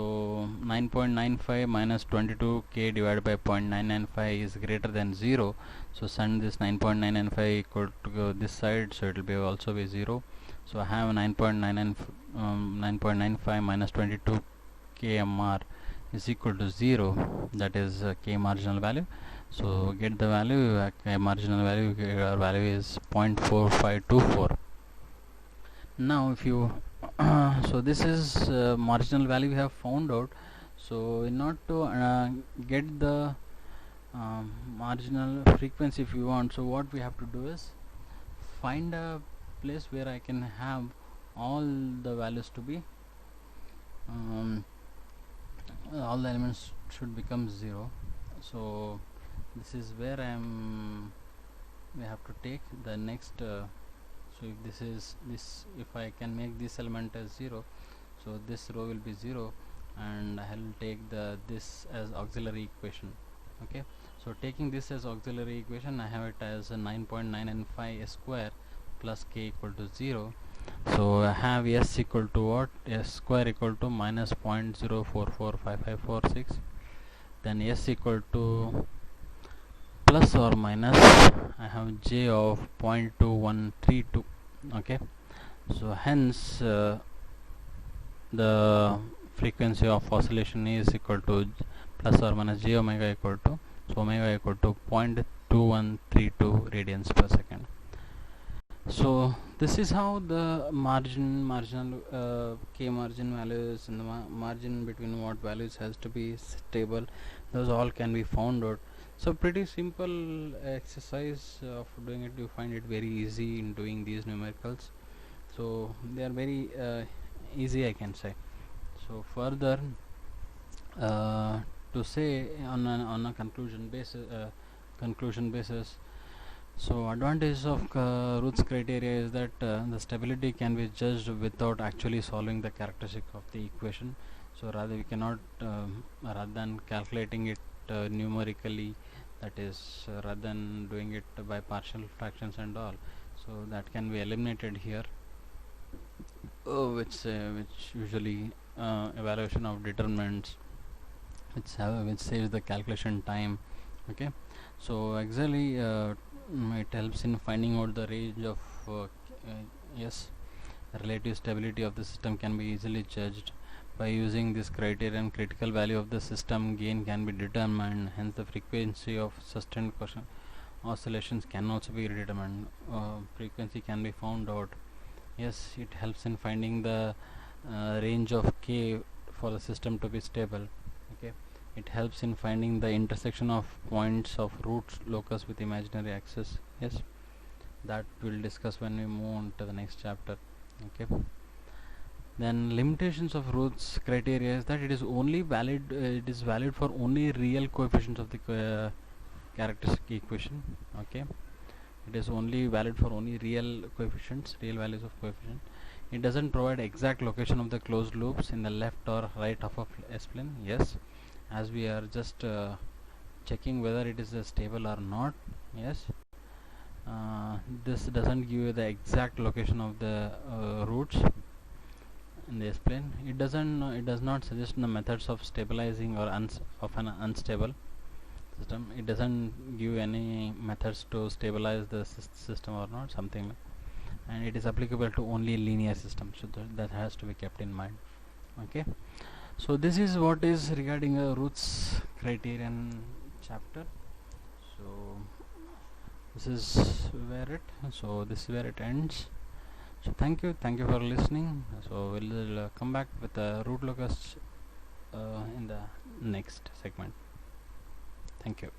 9.95 minus 22k divided by 0.995 is greater than 0, so send this 9.995 equal to go this side, so it will be also be 0. so I have 9.95 minus 22 KMR is equal to 0, that is K marginal value. So get the value, K marginal value, our value is 0.4524. Now if you so this is marginal value we have found out. So in order to get the marginal frequency if you want, so what we have to do is find a place where I can have all the values to be all the elements should become 0. So this is where we have to take the next so if this is this, if I can make this element as 0, so this row will be 0, and I will take this as auxiliary equation. Okay, so taking this as auxiliary equation, I have it as a 9.995 square plus k equal to 0. So I have s equal to what? S square equal to minus 0.044556. Then s equal to plus or minus, I have j of 0.2132. Okay, so hence the frequency of oscillation is equal to plus or minus j omega equal to, so omega equal to 0.2132 radians per second. So this is how the marginal k margin values and the margin between what values has to be stable, those all can be found out. So pretty simple exercise of doing it. You find it very easy in doing these numericals, so they are very easy, I can say. So further to say on a conclusion basis, so advantage of Routh's criteria is that the stability can be judged without actually solving the characteristic of the equation. So rather we cannot rather than calculating it numerically, that is rather than doing it by partial fractions and all, so that can be eliminated here, which usually evaluation of determinants, which saves the calculation time. Okay, so actually it helps in finding out the range of yes, relative stability of the system can be easily judged by using this criterion. Critical value of the system gain can be determined, hence the frequency of sustained oscillations can also be determined. Frequency can be found out. Yes, it helps in finding the range of k for the system to be stable. Okay, it helps in finding the intersection of points of Routh locus with imaginary axis. Yes, that we'll discuss when we move on to the next chapter. Okay, then limitations of Routh's criteria is that it is only valid it is valid for only real coefficients of the characteristic equation. Okay, it is only valid for only real coefficients, real values of coefficient. It doesn't provide exact location of the closed loops in the left or right half of S-plane. Yes, as we are just checking whether it is stable or not. Yes, this doesn't give you the exact location of the roots in the S-plane. It does not suggest the methods of stabilizing or of an unstable system. It doesn't give any methods to stabilize the system or not, something, and it is applicable to only linear systems, so that has to be kept in mind. Okay, so this is what is regarding a Routh's criterion chapter. So this is where it ends. So thank you for listening. So we'll come back with the Routh locus in the next segment. Thank you.